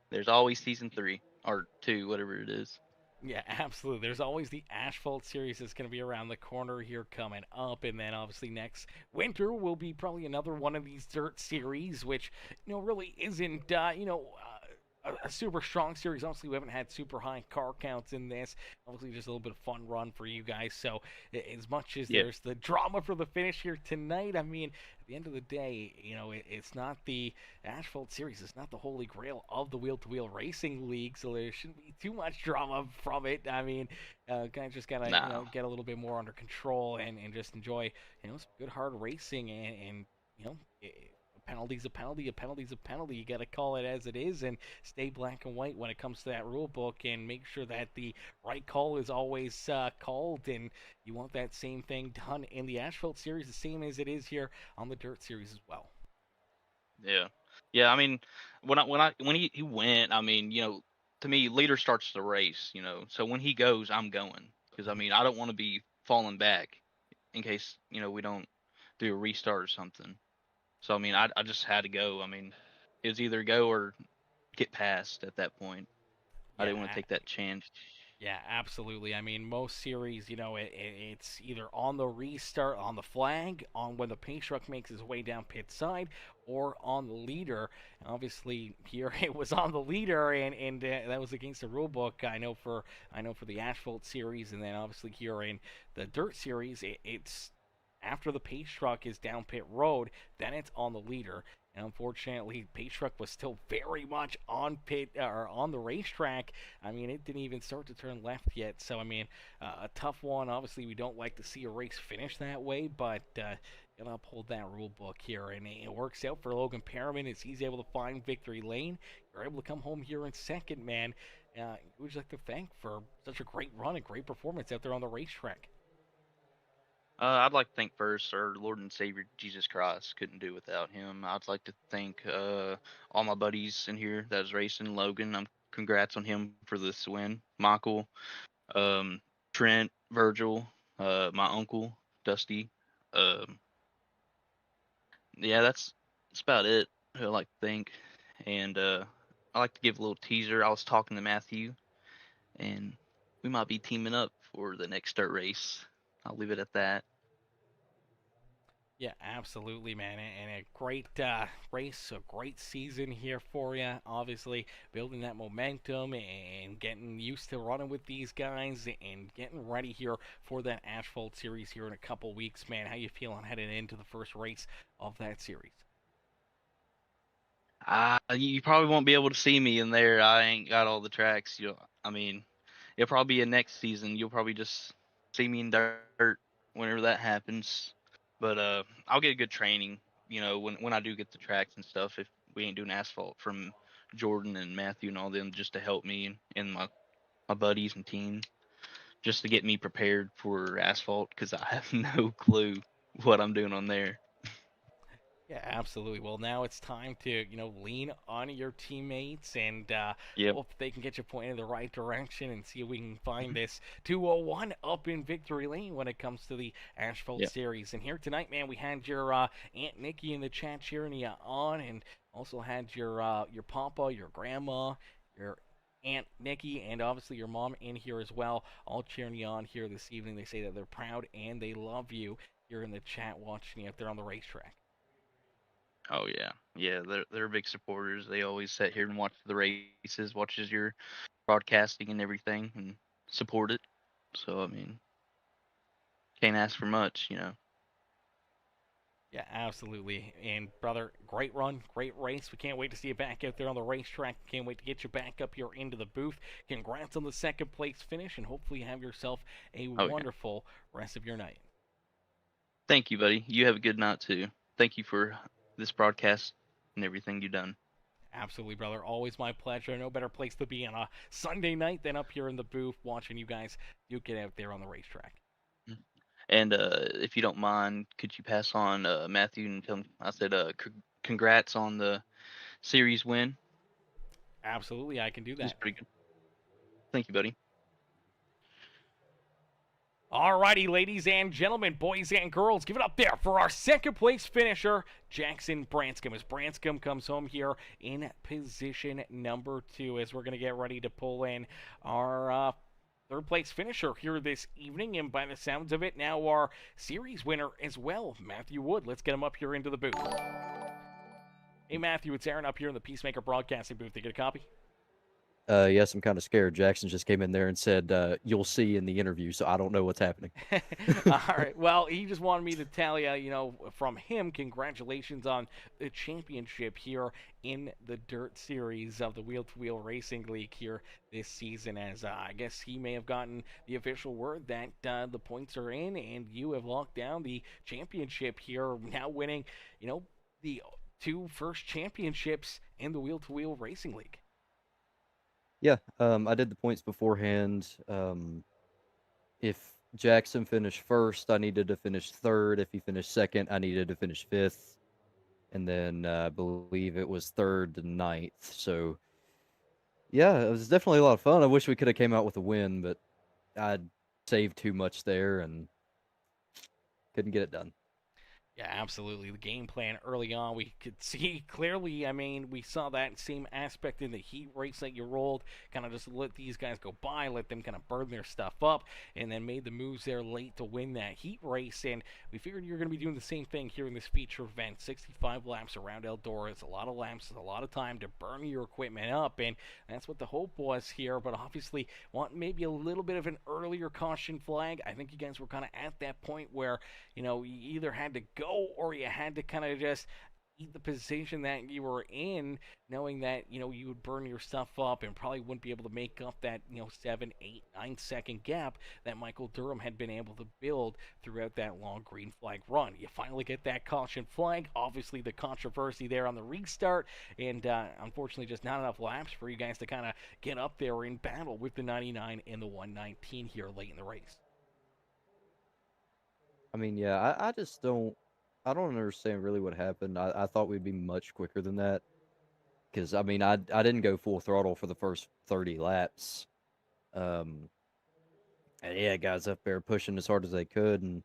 there's always season 3 or 2, whatever it is. Yeah, absolutely. There's always the Asphalt Series that's going to be around the corner here coming up. And then obviously next winter will be probably another one of these Dirt Series, which, really isn't, a super strong series. Obviously, we haven't had super high car counts in this. Obviously, just a little bit of fun run for you guys. So, as much as Yeah. there's the drama for the finish here tonight, I mean, at the end of the day, it's not the Asphalt Series. It's not the holy grail of the wheel-to-wheel racing league, so there shouldn't be too much drama from it. I mean, kind of just gotta, No. get a little bit more under control and just enjoy, some good hard racing and you know. A penalty's a penalty, a penalty's a penalty. You got to call it as it is and stay black and white when it comes to that rule book and make sure that the right call is always called. And you want that same thing done in the Asphalt Series, the same as it is here on the Dirt Series as well. Yeah. Yeah, I mean, when he went, I mean, to me, leader starts the race, So when he goes, I'm going because I mean, I don't want to be falling back in case, we don't do a restart or something. So I mean, I just had to go. I mean, it was either go or get past at that point. I didn't want to Yeah, take that chance. Yeah, absolutely. I mean, most series, it's either on the restart, on the flag, on when the pace truck makes its way down pit side, or on the leader. And obviously, here it was on the leader, and that was against the rule book. I know for the Asphalt series, and then obviously here in the Dirt series, it's after the pace truck is down pit road, then it's on the leader. And unfortunately, pace truck was still very much on pit or on the racetrack. I mean, it didn't even start to turn left yet. So I mean, a tough one. Obviously, we don't like to see a race finish that way, but gotta uphold that rule book here, and it works out for Logan Perriman as he's able to find victory lane. You're able to come home here in second, man. Who would you like to thank for such a great run and great performance out there on the racetrack? I'd like to thank first our Lord and Savior Jesus Christ. Couldn't do without him. I'd like to thank all my buddies in here that was racing. Logan, congrats on him for this win. Michael, um, Trent, Virgil, my uncle Dusty. Um, yeah, that's about it. I like to think, and I like to give a little teaser. I was talking to Matthew, and we might be teaming up for the next dirt race. I'll leave it at that. Yeah, absolutely, man. And a great race, a great season here for you. Obviously, building that momentum and getting used to running with these guys and getting ready here for that Asphalt Series here in a couple weeks, man. How you feeling heading into the first race of that series? You probably won't be able to see me in there. I ain't got all the tracks. I mean, it'll probably be a next season. You'll probably just see me in dirt whenever that happens. But I'll get good training. When I do get the tracks and stuff. If we ain't doing asphalt from Jordan and Matthew and all them, just to help me and my buddies and team, just to get me prepared for asphalt because I have no clue what I'm doing on there. Yeah, absolutely. Well, now it's time to, lean on your teammates and Yep. hope they can get you pointed in the right direction and see if we can find this 201 up in victory lane when it comes to the Asphalt Yep. Series. And here tonight, man, we had your Aunt Nikki in the chat cheering you on, and also had your papa, your grandma, your Aunt Nikki, and obviously your mom in here as well, all cheering you on here this evening. They say that they're proud and they love you here in the chat watching you up there on the racetrack. Oh yeah, yeah. They're big supporters. They always sit here and watch the races, watches your broadcasting and everything, and support it. So I mean, can't ask for much. Yeah, absolutely. And brother, great run, great race. We can't wait to see you back out there on the racetrack. Can't wait to get you back up here into the booth. Congrats on the second place finish, and hopefully you have yourself a Oh yeah. wonderful rest of your night. Thank you, buddy. You have a good night too. Thank you for this broadcast and everything you've done. Absolutely, brother. Always my pleasure. No better place to be on a Sunday night than up here in the booth watching you guys get out there on the racetrack. Mm. And if you don't mind, could you pass on Matthew and tell him I said congrats on the series win. Absolutely, I can do It was that. pretty good. Thank you, buddy. Alrighty, ladies and gentlemen, boys and girls, give it up there for our second place finisher, Jackson Branscombe. As Branscombe comes home here in position number 2, as we're going to get ready to pull in our third place finisher here this evening. And by the sounds of it, now our series winner as well, Matthew Wood. Let's get him up here into the booth. Hey, Matthew, it's Aaron up here in the Peacemaker Broadcasting booth. Did you get a copy? Yes, I'm kind of scared. Jackson just came in there and said, "You'll see in the interview," so I don't know what's happening. All right. Well, he just wanted me to tell you, from him, congratulations on the championship here in the Dirt Series of the Wheel to Wheel Racing League here this season. As I guess he may have gotten the official word that the points are in, and you have locked down the championship here, now winning, the two first championships in the Wheel to Wheel Racing League. Yeah, I did the points beforehand. If Jackson finished first, I needed to finish third. If he finished second, I needed to finish fifth. And then I believe it was third to ninth. So, yeah, it was definitely a lot of fun. I wish we could have came out with a win, but I'd saved too much there and couldn't get it done. Yeah, absolutely. The game plan early on, we could see clearly. I mean, we saw that same aspect in the heat race that you rolled. Kind of just let these guys go by, let them kind of burn their stuff up, and then made the moves there late to win that heat race. And we figured you're going to be doing the same thing here in this feature event. 65 laps around Eldora. It's a lot of laps, it's a lot of time to burn your equipment up, and that's what the hope was here. But obviously, want maybe a little bit of an earlier caution flag. I think you guys were kind of at that point where, you either had to go or you had to kind of just eat the position that you were in, knowing that you would burn your stuff up and probably wouldn't be able to make up that 7, 8, 9 second gap that Michael Durham had been able to build throughout that long green flag run. You finally get that caution flag. Obviously, the controversy there on the restart, and unfortunately, just not enough laps for you guys to kind of get up there in battle with the 99 and the 119 here late in the race. I mean, yeah, I just I don't understand really what happened. I thought we'd be much quicker than that. Because, I mean, I didn't go full throttle for the first 30 laps. Um, And yeah, guys up there pushing as hard as they could, and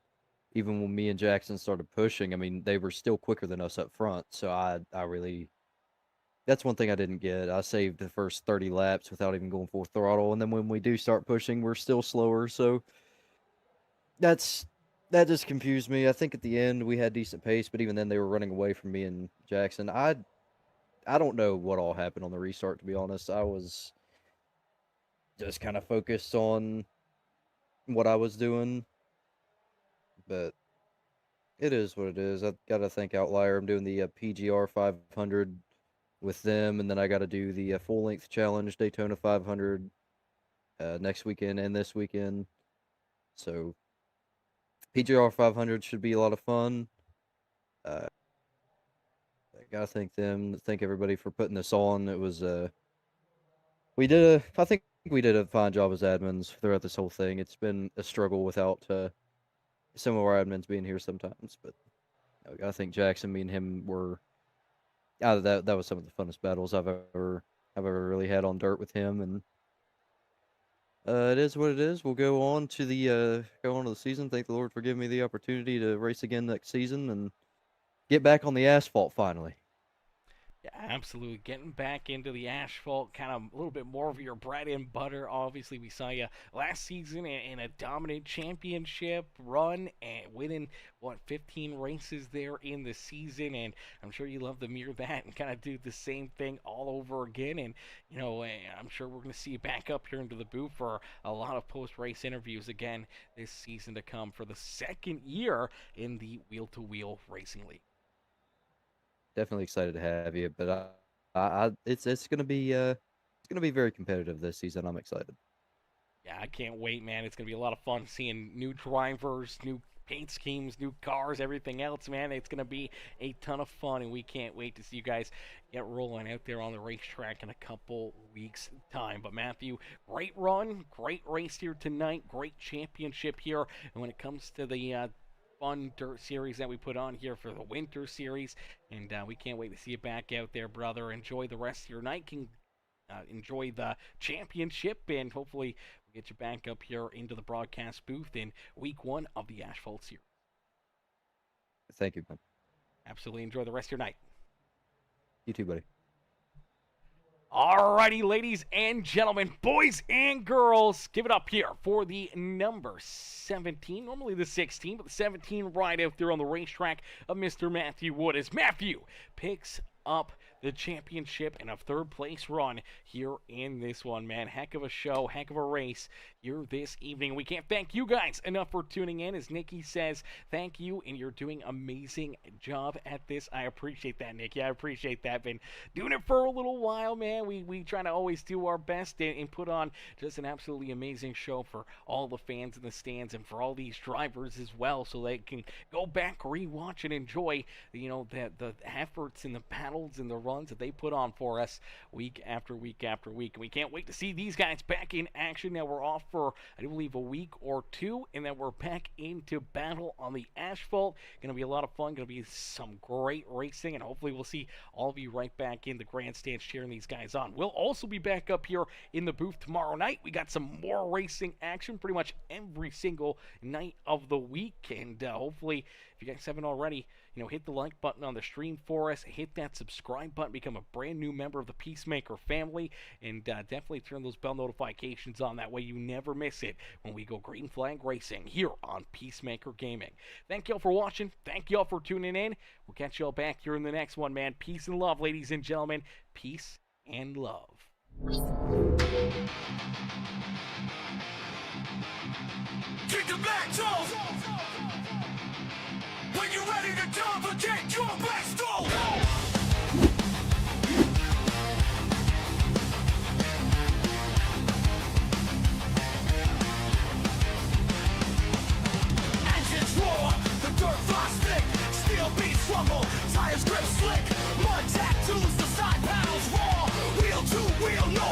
even when me and Jackson started pushing, I mean, they were still quicker than us up front. So I really, that's one thing I didn't get. I saved the first 30 laps without even going full throttle, and then when we do start pushing, we're still slower. So that's that just confused me. I think at the end we had decent pace, but even then they were running away from me and Jackson. I don't know what all happened on the restart, to be honest. I was just kind of focused on what I was doing, but it is what it is. I got to thank Outlier. I'm doing the PGR 500 with them, and then I got to do the full length challenge Daytona 500 next weekend and this weekend. So PGR 500 should be a lot of fun. I gotta thank them. Thank everybody for putting this on. It was I think we did a fine job as admins throughout this whole thing. It's been a struggle without some of our admins being here sometimes, but I gotta thank Jackson. Me and him were that was some of the funnest battles I've ever really had on dirt with him, and it is what it is. We'll go on to the season. Thank the Lord for giving me the opportunity to race again next season and get back on the asphalt finally. Yeah, absolutely. Getting back into the asphalt, kind of a little bit more of your bread and butter. Obviously, we saw you last season in a dominant championship run and winning, 15 races there in the season. And I'm sure you love to mirror that and kind of do the same thing all over again. And, I'm sure we're going to see you back up here into the booth for a lot of post-race interviews again this season to come for the second year in the Wheel-to-Wheel Racing League. Definitely excited to have you, but it's gonna be very competitive this season. I'm excited. Yeah, I can't wait, man. It's going to be a lot of fun seeing new drivers, new paint schemes, new cars, everything else, man. It's going to be a ton of fun, and we can't wait to see you guys get rolling out there on the racetrack in a couple weeks' time. But, Matthew, great run, great race here tonight, great championship here. And when it comes to the fun dirt series that we put on here for the winter series, and we can't wait to see you back out there, brother. Enjoy the rest of your night. Enjoy the championship, and hopefully we'll get you back up here into the broadcast booth in week 1 of the Asphalt Series. Thank you, man. Absolutely. Enjoy the rest of your night. You too, buddy. Alrighty, ladies and gentlemen, boys and girls, give it up here for the number 17, normally the 16, but the 17 ride out there on the racetrack of Mr. Matthew Wood as Matthew picks up the championship and a third place run here in this one, man. Heck of a show, heck of a race here this evening. We can't thank you guys enough for tuning in. As Nikki says, thank you, and you're doing amazing job at this. I appreciate that, Nikki. I appreciate that. Been doing it for a little while, man. We try to always do our best and put on just an absolutely amazing show for all the fans in the stands and for all these drivers as well, so they can go back, rewatch, and enjoy, the efforts and the battles and the runs that they put on for us week after week after week. And we can't wait to see these guys back in action. Now we're off for, I do believe, a week or two, and then we're back into battle on the asphalt. Going to be a lot of fun. Going to be some great racing, and hopefully we'll see all of you right back in the grandstand cheering these guys on. We'll also be back up here in the booth tomorrow night. We got some more racing action pretty much every single night of the week, and hopefully, if you guys haven't already, hit the like button on the stream for us, hit that subscribe button, become a brand new member of the Peacemaker family, and definitely turn those bell notifications on. That way you never miss it when we go Green Flag Racing here on Peacemaker Gaming. Thank y'all for watching. Thank y'all for tuning in. We'll catch y'all back here in the next one, man. Peace and love, ladies and gentlemen. Peace and love. Kick the back toe. When you're ready to jump, get your best goal. Engines roar, the dirt flies thick, steel beats rumble, tires grip slick, mud tattoos, the side panels raw, wheel to wheel, no